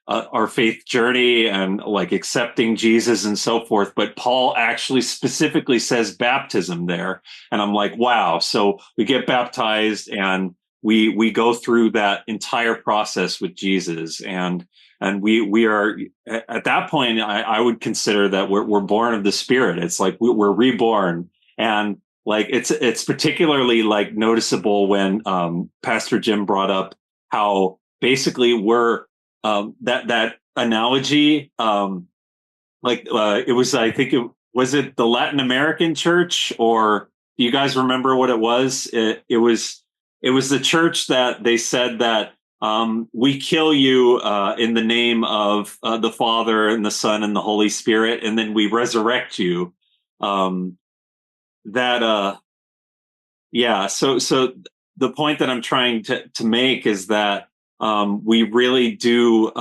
our faith journey and like accepting Jesus and so forth, but Paul actually specifically says baptism there, and I'm like, wow. So we get baptized and we go through that entire process with Jesus, and we are at that point. I would consider that we're born of the Spirit. It's like we're reborn. And like it's particularly like noticeable when Pastor Jim brought up how basically we're that analogy, it was, I think it the Latin American church, or do you guys remember what it was? It was the church that they said that we kill you in the name of the Father and the Son and the Holy Spirit, and then we resurrect you. So the point that I'm trying to make is that we really do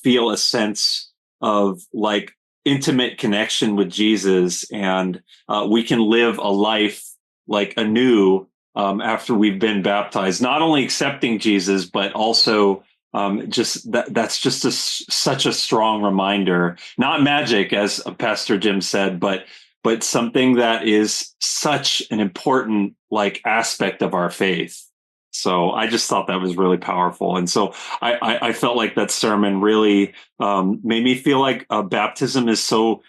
feel a sense of like intimate connection with Jesus, and we can live a life like anew after we've been baptized, not only accepting Jesus, but also just that's just such a strong reminder, not magic, as Pastor Jim said, but something that is such an important like aspect of our faith. So I just thought that was really powerful. And so I felt like that sermon really made me feel like baptism is so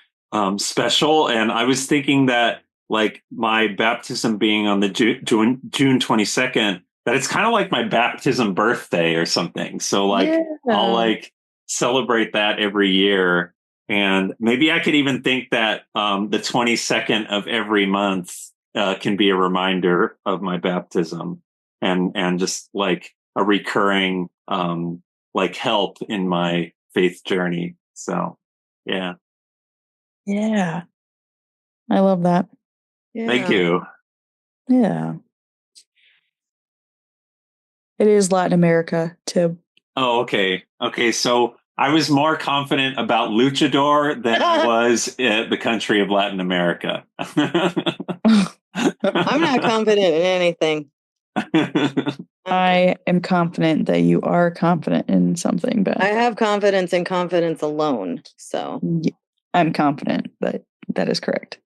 special. And I was thinking that like my baptism being on the June 22nd, that it's kind of like my baptism birthday or something. So like I'll like celebrate that every year. And maybe I could even think that the 22nd of every month can be a reminder of my baptism, and just like a recurring like help in my faith journey. So, yeah. Yeah. I love that. Yeah. Thank you. Yeah. It is Latin America, Tib. Oh, okay. Okay. So I was more confident about luchador than I was the country of Latin America. I'm not confident in anything. I am confident that you are confident in something, Beth. I have confidence in confidence alone. So I'm confident that is correct.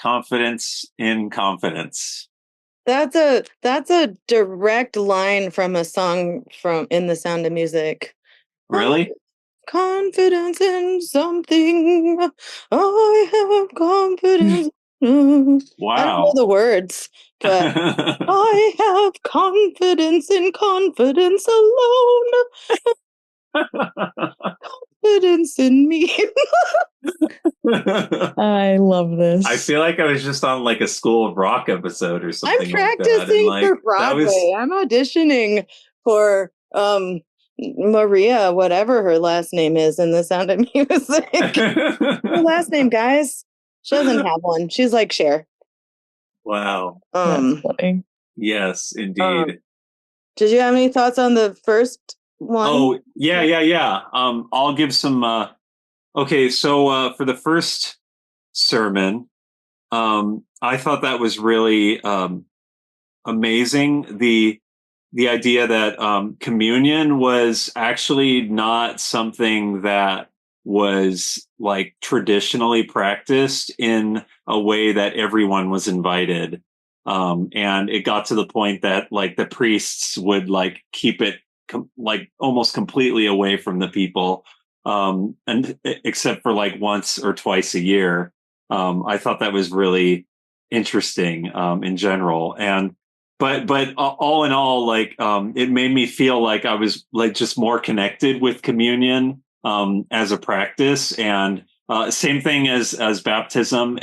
Confidence in confidence. That's a direct line from a song from In the Sound of Music. Really? Confidence in something. I have confidence. Wow. I don't know the words, but I have confidence in confidence alone. Confidence in me. I love this. I feel like I was just on like a School of Rock episode or something. I'm practicing like that. for Broadway. I'm auditioning for Maria, whatever her last name is in The Sound of Music. Her last name, guys. She doesn't have one. She's like Cher. Wow. That's funny. Yes, indeed. Did you have any thoughts on the first one? Oh, yeah. I'll give some okay, so for the first sermon, I thought that was really amazing. The idea that communion was actually not something that was like traditionally practiced in a way that everyone was invited. And it got to the point that like the priests would like keep it like almost completely away from the people, and except for like once or twice a year. I thought that was really interesting in general. And but all in all, like it made me feel like I was like just more connected with communion as a practice. And same thing as baptism,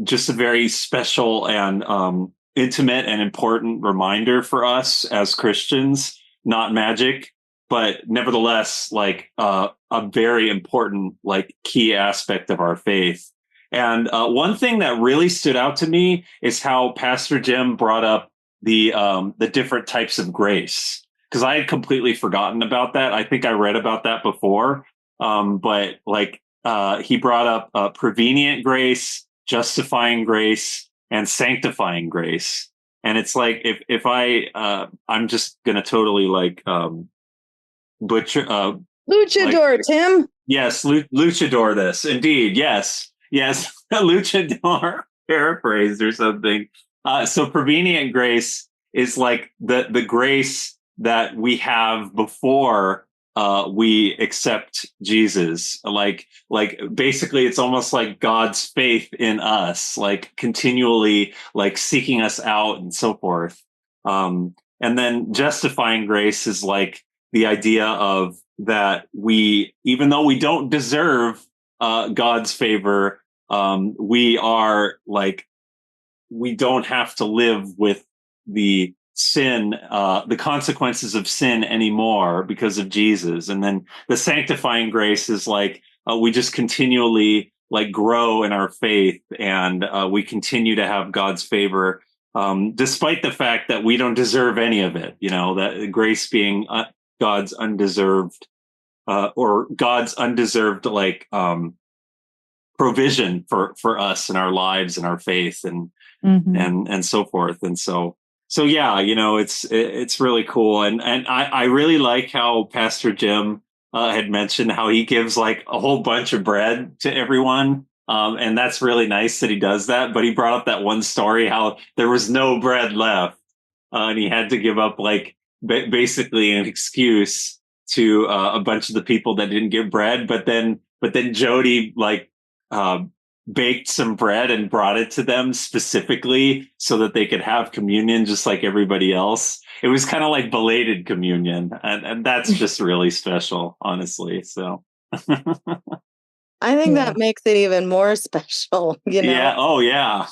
just a very special and intimate and important reminder for us as Christians. Not magic, but nevertheless, like a very important, like key aspect of our faith. And one thing that really stood out to me is how Pastor Jim brought up the different types of grace, because I had completely forgotten about that. I think I read about that before, but like he brought up prevenient grace, justifying grace, and sanctifying grace. And it's like if I'm just gonna totally like butcher Luchador, like, Tim. yes, luchador this indeed. Yes, luchador paraphrased or something. So prevenient grace is like the grace that we have before we accept Jesus. Like basically it's almost like God's faith in us, like continually like seeking us out and so forth. And then justifying grace is like the idea of that we, even though we don't deserve God's favor, we are like, we don't have to live with the sin, the consequences of sin anymore because of Jesus. And then the sanctifying grace is like, we just continually like grow in our faith, and we continue to have God's favor, despite the fact that we don't deserve any of it, you know, that grace being God's undeserved, or God's undeserved, like, provision for us in our lives and our faith and so forth. And so yeah, you know, it's really cool. And I really like how Pastor Jim had mentioned how he gives like a whole bunch of bread to everyone. And that's really nice that he does that. But he brought up that one story, how there was no bread left, and he had to give up like basically an excuse to a bunch of the people that didn't get bread. But then Jody like baked some bread and brought it to them specifically so that they could have communion just like everybody else. It was kind of like belated communion, and that's just really special, honestly. So I think that makes it even more special, you know. Yeah. Oh yeah.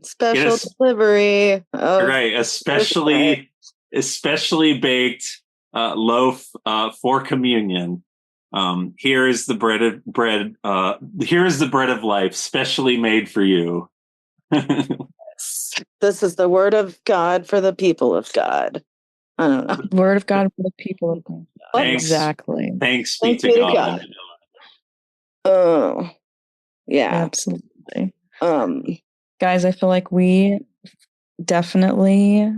Special delivery. Right. Especially baked loaf for communion. Here is the bread. Here is the bread of life, specially made for you. This is the word of God for the people of God. I don't know. Word of God for the people of God. Thanks. Exactly. Thanks be to God. Oh, yeah. Absolutely. Guys, I feel like we definitely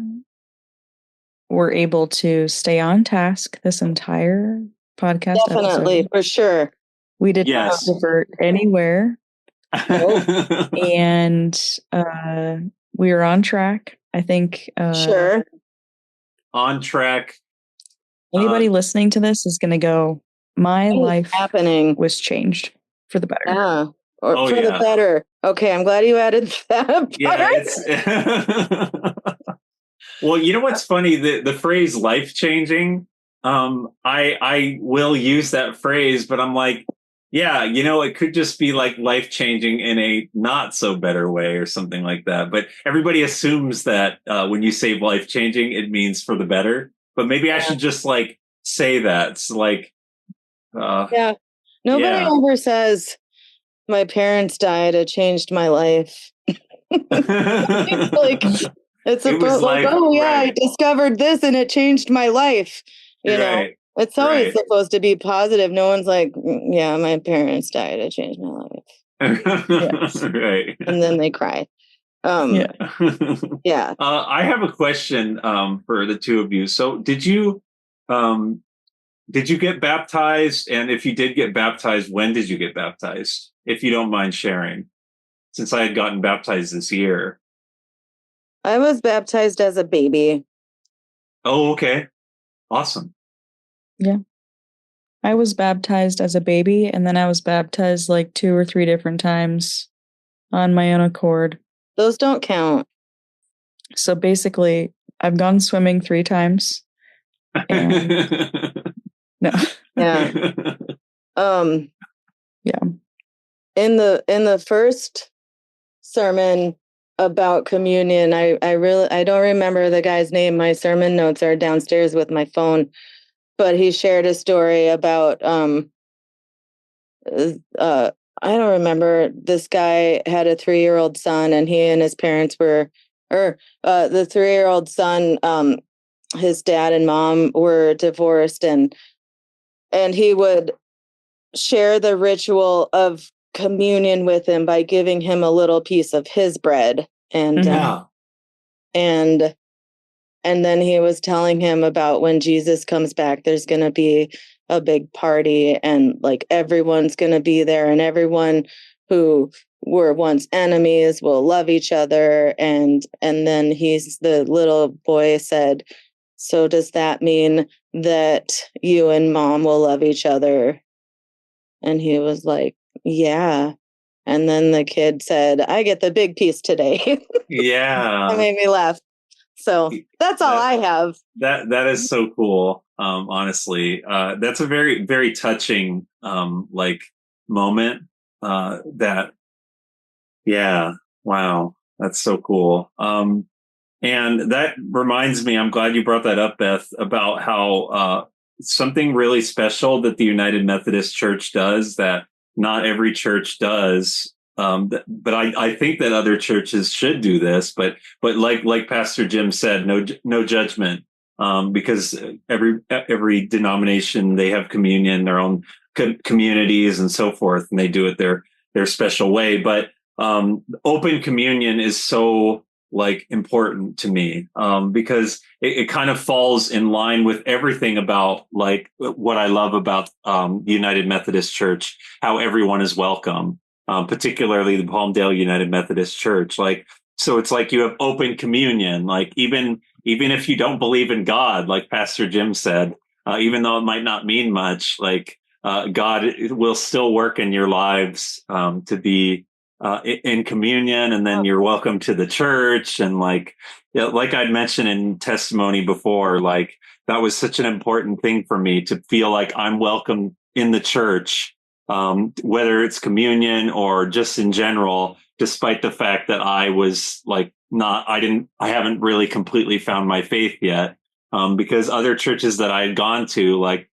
were able to stay on task this entire podcast Definitely, episode. for sure. We did not divert anywhere. Nope. And we are on track. I think Sure. On track. Anybody listening to this is going to go, my life happening was changed for the better. Yeah. Or for the better. Okay, I'm glad you added that. Yeah, it's well, you know what's funny? The phrase life changing, I will use that phrase, but I'm like, yeah, you know, it could just be like life changing in a not so better way or something like that. But everybody assumes that when you say life changing, it means for the better. But maybe I should just like say that. It's like, yeah. Nobody ever says my parents died. It changed my life. It's like it's about like, oh yeah, I discovered this and it changed my life. You know, it's always supposed to be positive. No one's like, yeah, my parents died. It changed my life. Yes. Right. And then they cry. Yeah. I have a question for the two of you. So did you get baptized? And if you did get baptized, when did you get baptized? If you don't mind sharing, since I had gotten baptized this year. I was baptized as a baby. Oh, okay. Awesome. Yeah. I was baptized as a baby, and then I was baptized like 2 or 3 different times on my own accord. Those don't count. So basically, I've gone swimming 3 times. And no. Yeah. Yeah. In the first sermon about communion, I don't remember the guy's name. My sermon notes are downstairs with my phone, but he shared a story about I don't remember. This guy had a 3-year-old son, and he and his parents the 3-year-old son, his dad and mom were divorced, and he would share the ritual of communion with him by giving him a little piece of his bread. And and then he was telling him about when Jesus comes back, there's going to be a big party, and like everyone's going to be there, and everyone who were once enemies will love each other. And then the little boy said, so does that mean that you and mom will love each other? And he was like, yeah. And then the kid said, I get the big piece today. Yeah. That made me laugh. So that's all I have. That is so cool. Honestly, that's a very, very touching, like moment, wow. That's so cool. And that reminds me, I'm glad you brought that up, Beth, about how, something really special that the United Methodist Church does that not every church does. But I think that other churches should do this, but like Pastor Jim said, no judgment, because every denomination, they have communion, their own communities and so forth, and they do it their special way. But open communion is so like important to me, because it kind of falls in line with everything about like what I love about the United Methodist Church, how everyone is welcome. Particularly the Palmdale United Methodist Church. Like, so it's like you have open communion, like even if you don't believe in God, like Pastor Jim said, even though it might not mean much, like God will still work in your lives to be in communion, and then you're welcome to the church. And like I'd mentioned in testimony before, like that was such an important thing for me to feel like I'm welcome in the church. Whether it's communion or just in general, despite the fact that I was like I haven't really completely found my faith yet, because other churches that I had gone to, like,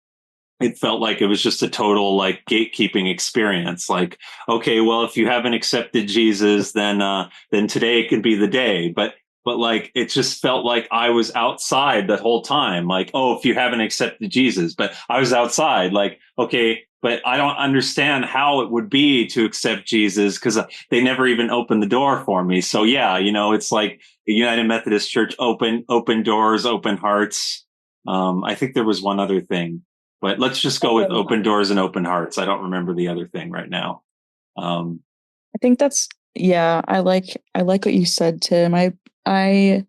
it felt like it was just a total like gatekeeping experience. Like, okay, well, if you haven't accepted Jesus, then today could be the day. But like, it just felt like I was outside that whole time. Like, oh, if you haven't accepted Jesus, but I was outside. Like, okay, but I don't understand how it would be to accept Jesus because they never even opened the door for me. So yeah, it's like the United Methodist Church, open doors, open hearts. I think there was one other thing, but let's just go with open doors and open hearts. I don't remember the other thing right now. I think that's, yeah, I like what you said, Tim. I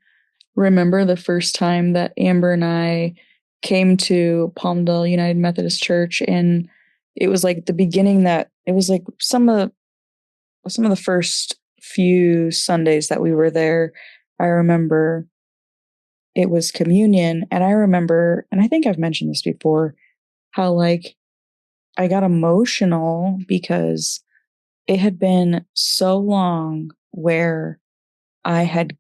remember the first time that Amber and I came to Palmdale United Methodist Church, and it was like the beginning that it was like some of the first few Sundays that we were there. I remember it was communion, and I remember, and I think I've mentioned this before, how like I got emotional because it had been so long where I had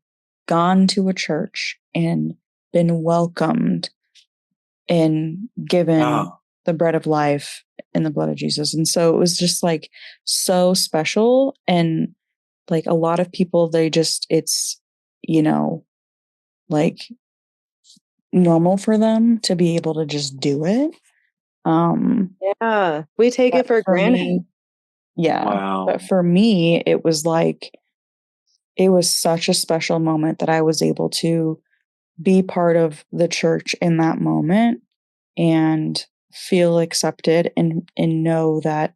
gone to a church and been welcomed and given the bread of life and the blood of Jesus. And so it was just like so special. And like a lot of people, it's, like normal for them to be able to just do it. Yeah, we take it for granted. Me, yeah. Wow. But for me, it was such a special moment that I was able to be part of the church in that moment and feel accepted and know that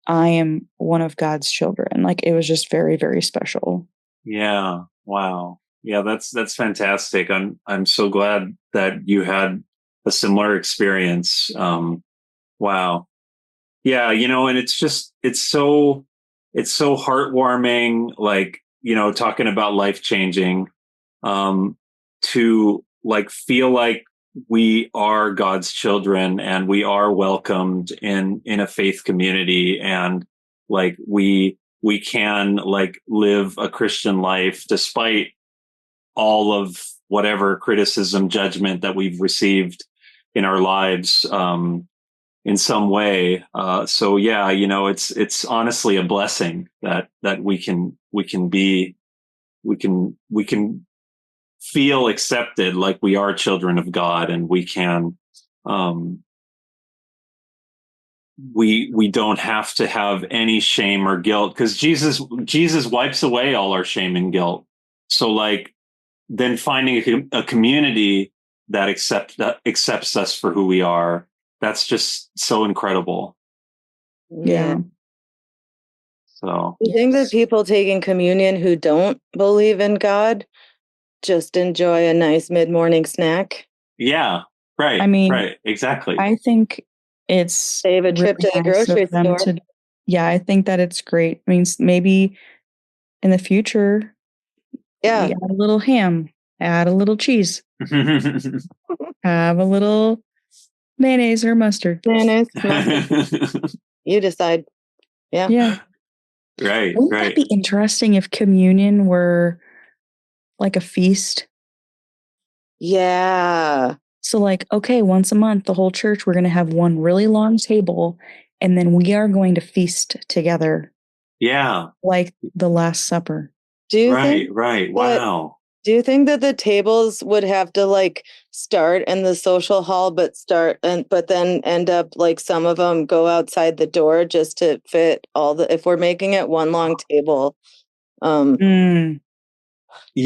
I am one of God's children. Like it was just very, very special. Yeah. Wow. Yeah, that's fantastic. I'm so glad that you had a similar experience. Wow. Yeah, and it's so heartwarming, like, talking about life changing, to like feel like we are God's children and we are welcomed in a faith community, and like we can like live a Christian life despite all of whatever criticism, judgment that we've received in our lives, in some way. So yeah, it's honestly a blessing that we can feel accepted, like we are children of God, and we can, we don't have to have any shame or guilt, because Jesus wipes away all our shame and guilt. So like, then finding a community that accepts us for who we are, that's just so incredible. Yeah. So you think that people taking communion who don't believe in God just enjoy a nice mid-morning snack? Yeah, right. I mean, right, exactly. I think it's save a trip to the grocery store. I think that it's great. I mean, maybe in the future, add a little ham, add a little cheese, have a little mayonnaise or mustard. You decide. Yeah. Right. Wouldn't that be interesting if communion were like a feast? Yeah. So like, okay, once a month, the whole church, we're going to have one really long table, and then we are going to feast together. Yeah. Like the Last Supper. Do you think? Right. Wow. Do you think that the tables would have to like start in the social hall, but then end up like some of them go outside the door just to fit if we're making it one long table? You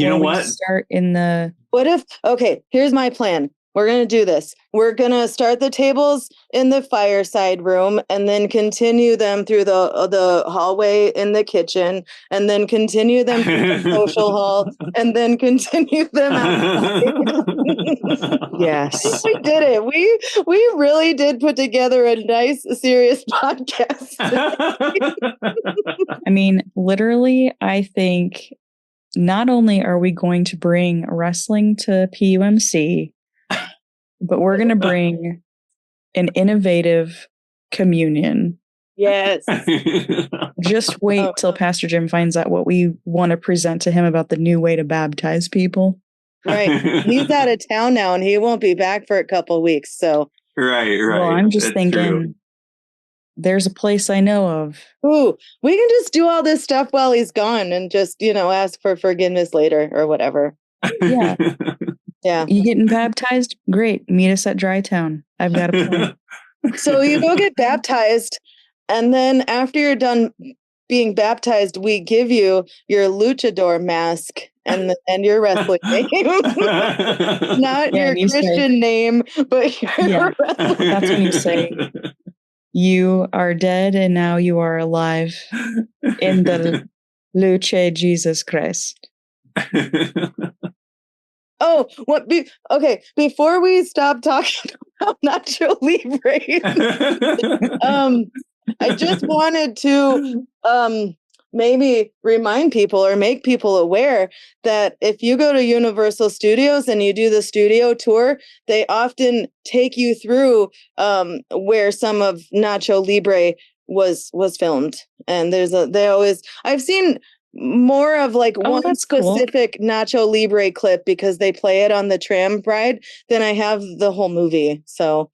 know what? Start in the. What if? Okay, here's my plan. We're going to do this. We're going to start the tables in the fireside room and then continue them through the hallway in the kitchen, and then continue them through the social hall, and then continue them outside. Yes. We did it. We really did put together a nice, serious podcast. I mean, literally, I think not only are we going to bring wrestling to PUMC, but we're going to bring an innovative communion. Yes. Just wait till Pastor Jim finds out what we want to present to him about the new way to baptize people. Right. He's out of town now and he won't be back for a couple of weeks. So Right. Well, I'm just thinking there's a place I know of. Ooh, we can just do all this stuff while he's gone and just, ask for forgiveness later or whatever. Yeah. Yeah. You getting baptized? Great. Meet us at Dry Town. I've got a plan. So you go get baptized, and then after you're done being baptized, we give you your luchador mask and your wrestling name. Not your Christian name, but your wrestling. That's when you say, you are dead and now you are alive in the Luce Jesus Christ. Oh, what? Okay, before we stop talking about Nacho Libre, I just wanted to maybe remind people or make people aware that if you go to Universal Studios and you do the studio tour, they often take you through where some of Nacho Libre was filmed. And I've seen more of like one specific cool. Nacho Libre clip because they play it on the tram ride than I have the whole movie. So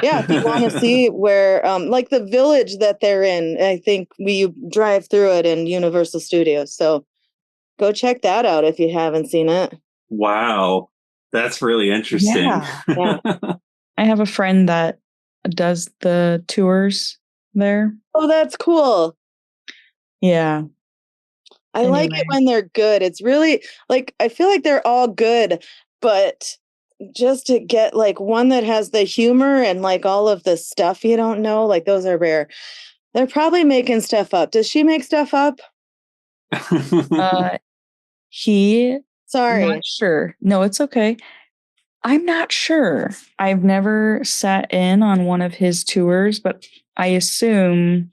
yeah, if you want to see where like the village that they're in, I think you drive through it in Universal Studios. So go check that out if you haven't seen it. Wow. That's really interesting. Yeah. I have a friend that does the tours there. Oh, that's cool. Yeah. I like it when they're good. It's really like, I feel like they're all good, but just to get like one that has the humor and like all of the stuff you don't know, like those are rare. They're probably making stuff up. Does she make stuff up? Sorry. Not sure. No, it's okay. I'm not sure. I've never sat in on one of his tours, but I assume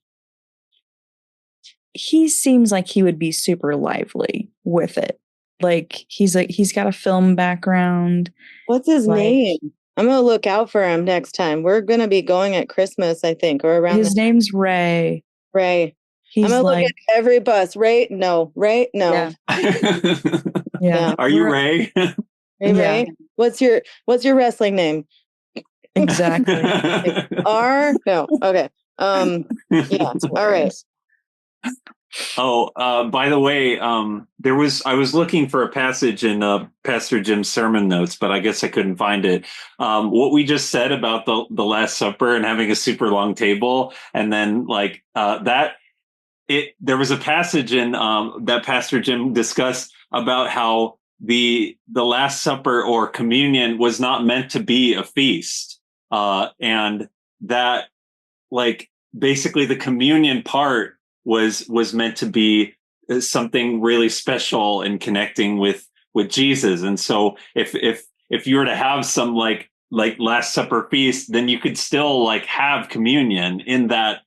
he seems like he would be super lively with it. Like he's got a film background. What's his name? I'm gonna look out for him next time. We're gonna be going at Christmas, I think, or around. His name's Ray. Ray. I'm gonna look at every bus. Ray? No. Ray? No. Yeah. Are you Ray? Hey, Ray. What's your wrestling name? Exactly. R? No. Okay. Yeah. All right. Oh, by the way, I was looking for a passage in Pastor Jim's sermon notes, but I guess I couldn't find it. What we just said about the Last Supper and having a super long table, and then like there was a passage in that Pastor Jim discussed about how the Last Supper or communion was not meant to be a feast, and that like basically the communion part was meant to be something really special in connecting with Jesus. And so if you were to have some like Last Supper feast, then you could still like have communion in that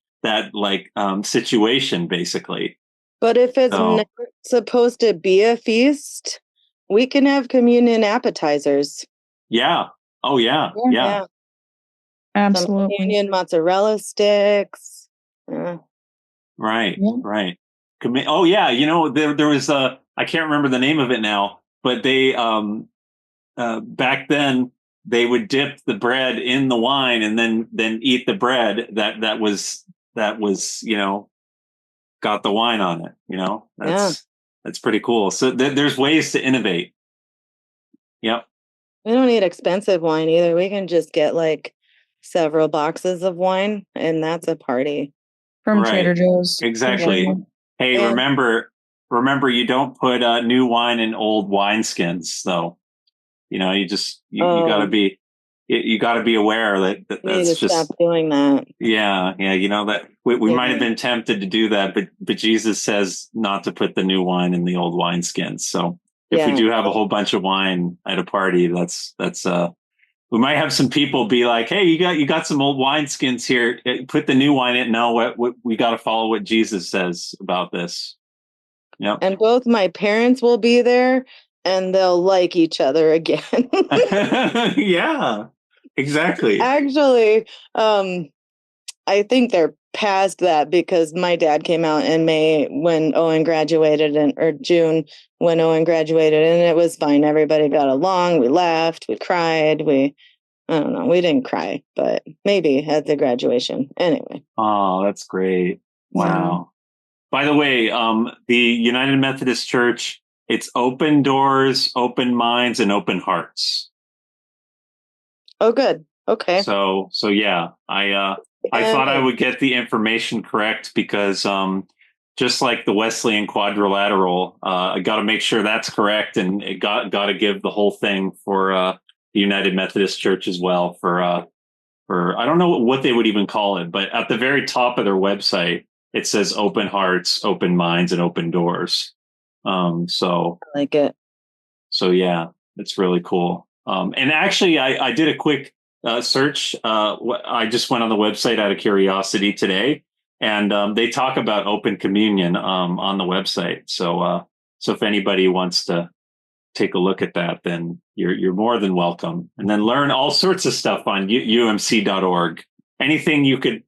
like situation basically. But if it's never supposed to be a feast, we can have communion appetizers. Yeah. Oh yeah. Yeah. Absolutely. Some communion mozzarella sticks. Right. Right. Oh yeah. You know, there was I can't remember the name of it now, but they back then they would dip the bread in the wine and then eat the bread that was you know, got the wine on it. You know, that's pretty cool. So there's ways to innovate. Yep. We don't need expensive wine either. We can just get like several boxes of wine, and that's a party. From Trader Joe's. Exactly. Hey, remember, you don't put new wine in old wineskins, though. You know, you gotta be, aware that that's just stop doing that. Yeah. You know that we might have been tempted to do that, but Jesus says not to put the new wine in the old wineskins. So if we do have a whole bunch of wine at a party, that's we might have some people be like, "Hey, you got some old wineskins here. Put the new wine in." No, we got to follow what Jesus says about this. Yep. And both my parents will be there, and they'll like each other again. Yeah, exactly. Actually, I think they're past that because my dad came out in May when Owen graduated, or June when Owen graduated, and it was fine. Everybody got along. We laughed. We cried. I don't know. We didn't cry, but maybe at the graduation. Anyway. Oh, that's great. Wow. By the way, the United Methodist Church, it's open doors, open minds, and open hearts. Oh, good. Okay. So yeah, I thought I would get the information correct because just like the Wesleyan quadrilateral, I got to make sure that's correct, and it got to give the whole thing for the United Methodist Church as well for I don't know what they would even call it, but at the very top of their website it says open hearts, open minds, and open doors. So I like it. So yeah, it's really cool. And actually, I did a quick search. I just went on the website out of curiosity today, and they talk about open communion on the website. So if anybody wants to take a look at that, then you're more than welcome. And then learn all sorts of stuff on umc.org. Anything you could.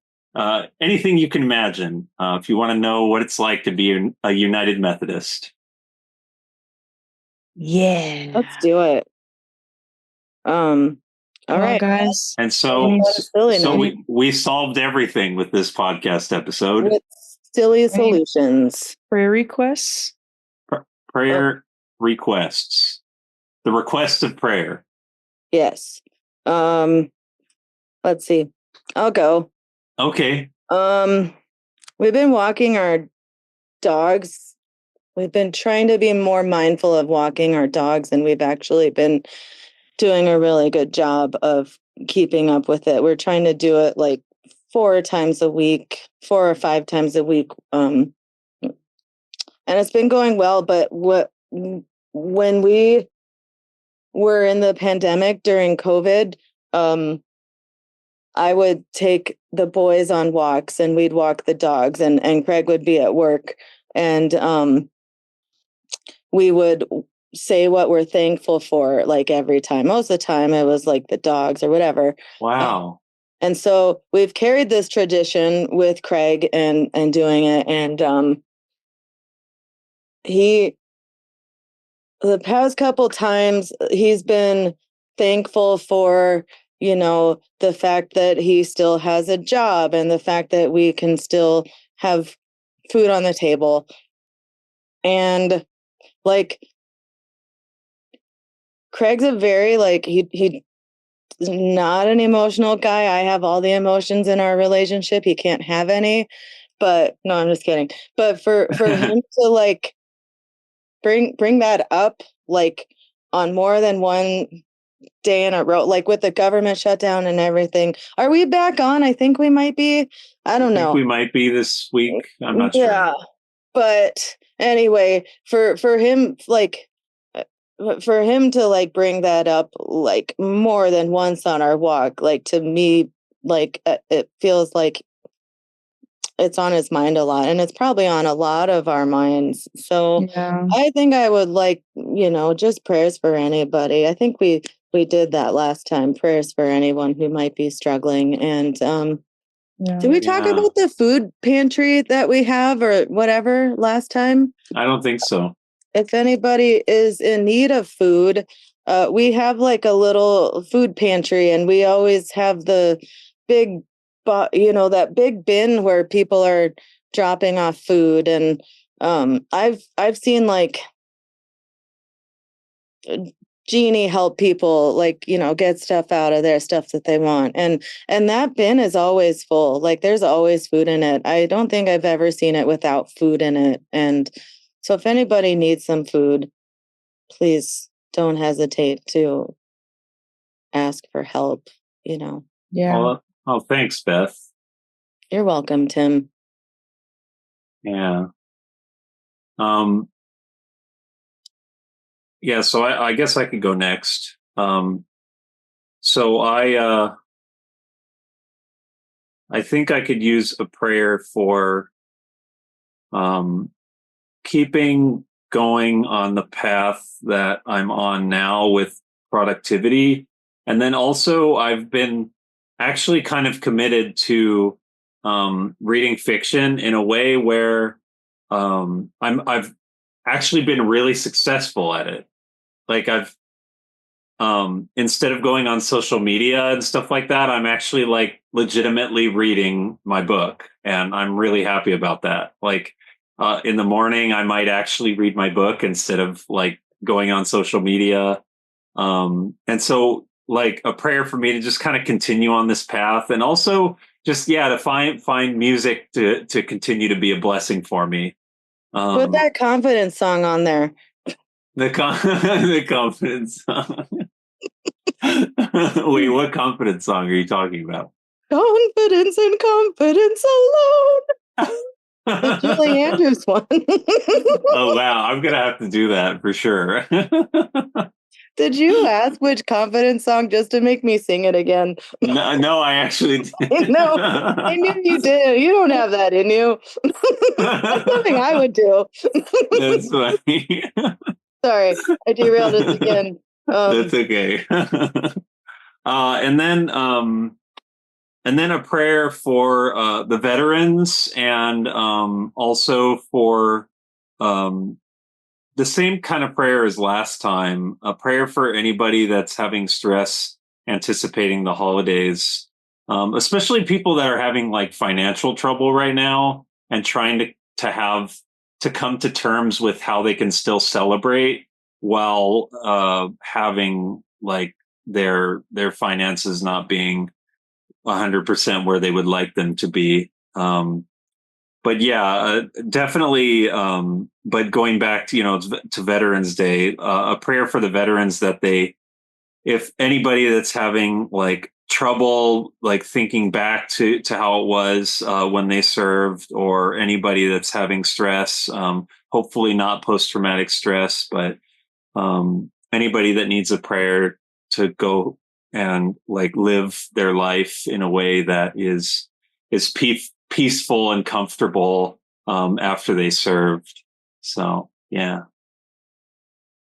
Anything you can imagine if you want to know what it's like to be a United Methodist. Yeah. Let's do it. All right, guys. And so we solved everything with this podcast episode. With silly solutions. Prayer requests? Prayer requests. The request of prayer. Yes. Let's see. I'll go. Okay. We've been walking our dogs. We've been trying to be more mindful of walking our dogs, and we've actually been doing a really good job of keeping up with it. We're trying to do it like 4 or 5 times a week. And it's been going well, but when we were in the pandemic during COVID, I would take the boys on walks and we'd walk the dogs, and Craig would be at work, and we would say what we're thankful for, like every time. Most of the time it was like the dogs or whatever. Wow. And so we've carried this tradition with Craig and doing it. And the past couple times he's been thankful for, the fact that he still has a job and the fact that we can still have food on the table. And like, Craig's a very he's not an emotional guy. I have all the emotions in our relationship. He can't have any. But no, I'm just kidding. But for him to like bring that up like on more than one day in a row, like with the government shutdown and everything. Are we back on? I think we might be. I don't know. We might be this week. I'm not sure. Yeah. But anyway, for him, for him to like bring that up like more than once on our walk, like to me, like it feels like it's on his mind a lot, and it's probably on a lot of our minds. So yeah. I think I would like, just prayers for anybody. I think we did that last time, prayers for anyone who might be struggling. And did we talk about the food pantry that we have or whatever last time? I don't think so. If anybody is in need of food, we have like a little food pantry, and we always have the big, that big bin where people are dropping off food. And I've seen like Jeannie help people like, get stuff out of their stuff that they want. And that bin is always full. Like there's always food in it. I don't think I've ever seen it without food in it. And so if anybody needs some food, please don't hesitate to ask for help, Yeah. Oh, thanks, Beth. You're welcome, Tim. Yeah. Yeah, so I guess I could go next. So I think I could use a prayer for keeping going on the path that I'm on now with productivity. And then also I've been actually kind of committed to reading fiction in a way where I've actually been really successful at it. Like I've instead of going on social media and stuff like that, I'm actually like legitimately reading my book, and I'm really happy about that. Like in the morning, I might actually read my book instead of like going on social media. And so like a prayer for me to just kind of continue on this path, and also just to find music to continue to be a blessing for me. Put that confidence song on there. The the confidence song. Wait, what confidence song are you talking about? Confidence and confidence alone. The Julie Andrews one. Oh wow, I'm gonna have to do that for sure. Did you ask which confidence song just to make me sing it again? No, I actually did. No, I knew you did. You don't have that in you. That's something I would do. That's funny. Sorry, I derailed us again. That's okay. And then a prayer for the veterans, and also for the same kind of prayer as last time, a prayer for anybody that's having stress anticipating the holidays, especially people that are having like financial trouble right now and trying to come to terms with how they can still celebrate while having like their finances not being 100% where they would like them to be. But yeah, definitely. But going back to Veterans Day, a prayer for the veterans that if anybody that's having like trouble, like thinking back to how it was when they served, or anybody that's having stress, hopefully not post-traumatic stress, but anybody that needs a prayer to go and like live their life in a way that is peaceful and comfortable after they served. So yeah.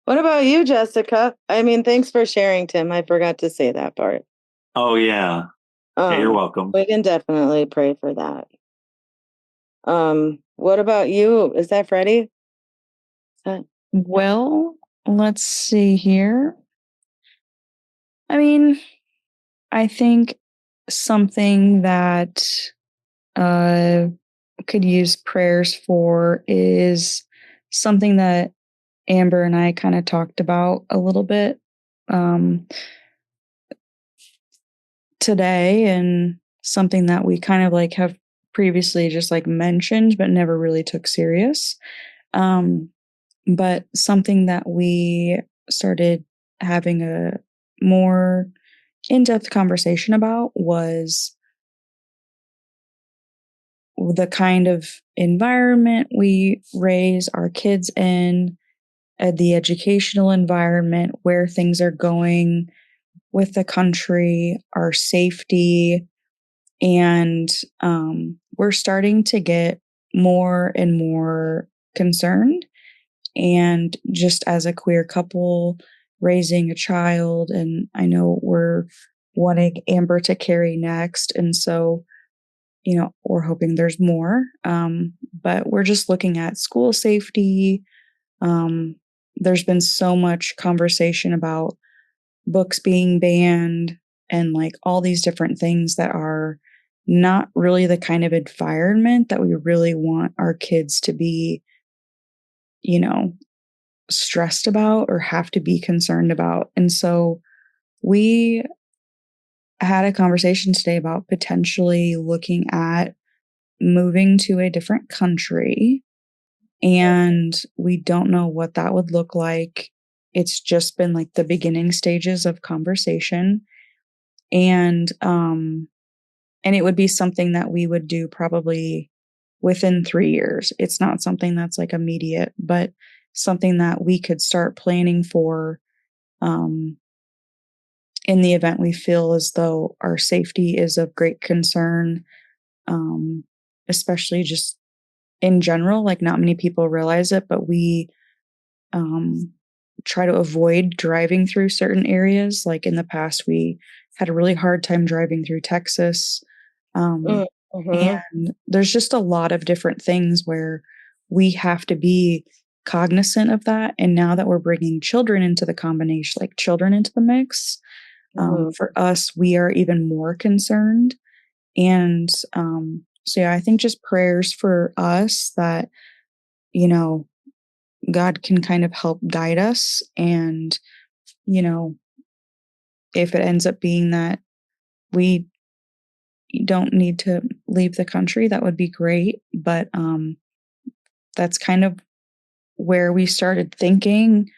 What about you, Jessica? I mean, thanks for sharing, Tim. I forgot to say that part. Oh yeah. Yeah, you're welcome. We can definitely pray for that. What about you? Is that Freddie? Well, let's see here. I mean, I think something that could use prayers for is something that Amber and I kind of talked about a little bit today, and something that we kind of like have previously just like mentioned but never really took serious. But something that we started having a more in-depth conversation about was the kind of environment we raise our kids in, the educational environment, where things are going with the country, our safety. And we're starting to get more and more concerned. And just as a queer couple raising a child, and I know we're wanting Amber to carry next. And so, we're hoping there's more. But we're just looking at school safety. There's been so much conversation about books being banned and like all these different things that are not really the kind of environment that we really want our kids to be, stressed about or have to be concerned about. And so we had a conversation today about potentially looking at moving to a different country, and we don't know what that would look like. It's just been like the beginning stages of conversation, and it would be something that we would do probably within 3 years. It's not something that's like immediate, but something that we could start planning for in the event we feel as though our safety is of great concern, especially just in general. Like, not many people realize it, but we try to avoid driving through certain areas. Like in the past, we had a really hard time driving through Texas. And there's just a lot of different things where we have to be cognizant of that. And now that we're bringing children into the combination, like children into the mix, for us, we are even more concerned. And so, yeah, I think just prayers for us that, God can kind of help guide us and, if it ends up being that we don't need to leave the country, that would be great. But that's kind of where we started thinking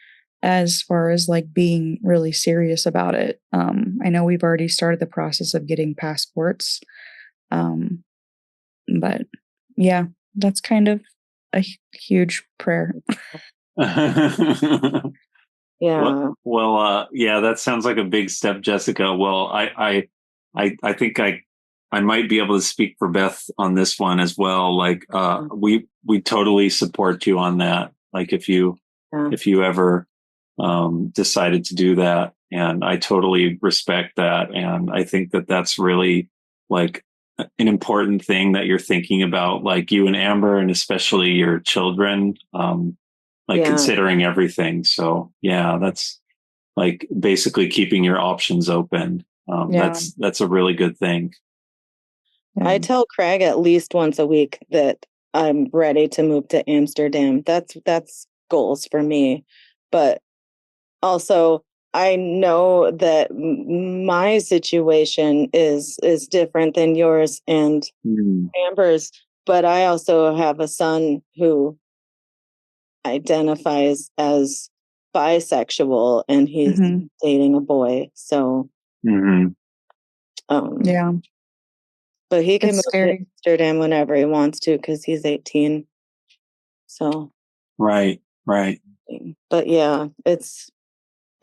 as far as like being really serious about it. I know we've already started the process of getting passports. But yeah, that's kind of a huge prayer. Yeah. Well, yeah, that sounds like a big step, Jessica. Well, I think I might be able to speak for Beth on this one as well. Like, we totally support you on that. Like, if you ever decided to do that, and I totally respect that, and I think that that's really like an important thing that you're thinking about, like you and Amber, and especially your children. Considering everything. So yeah, that's like basically keeping your options open. That's a really good thing. I tell Craig at least once a week that I'm ready to move to Amsterdam. That's goals for me. But also I know that my situation is different than yours and Amber's, but I also have a son who identifies as bisexual and he's dating a boy. So yeah. But he can move to Amsterdam whenever he wants to because he's 18. So right. But yeah, it's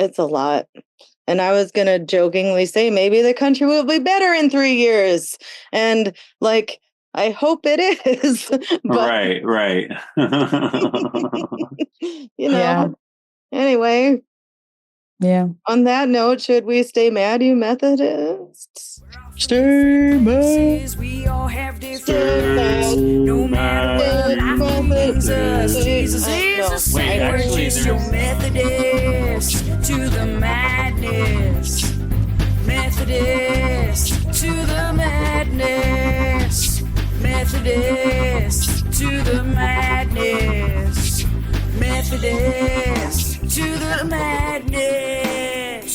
a lot. And I was gonna jokingly say maybe the country will be better in 3 years. And like I hope it is. But, right. Anyway. Yeah. On that note, should we stay mad, you Methodists? Stay mad. We all have different no matter what life brings us. Jesus is the same. We're just your Methodist to the madness. Methodist to the madness. Methodist to the madness. Methodist to the madness.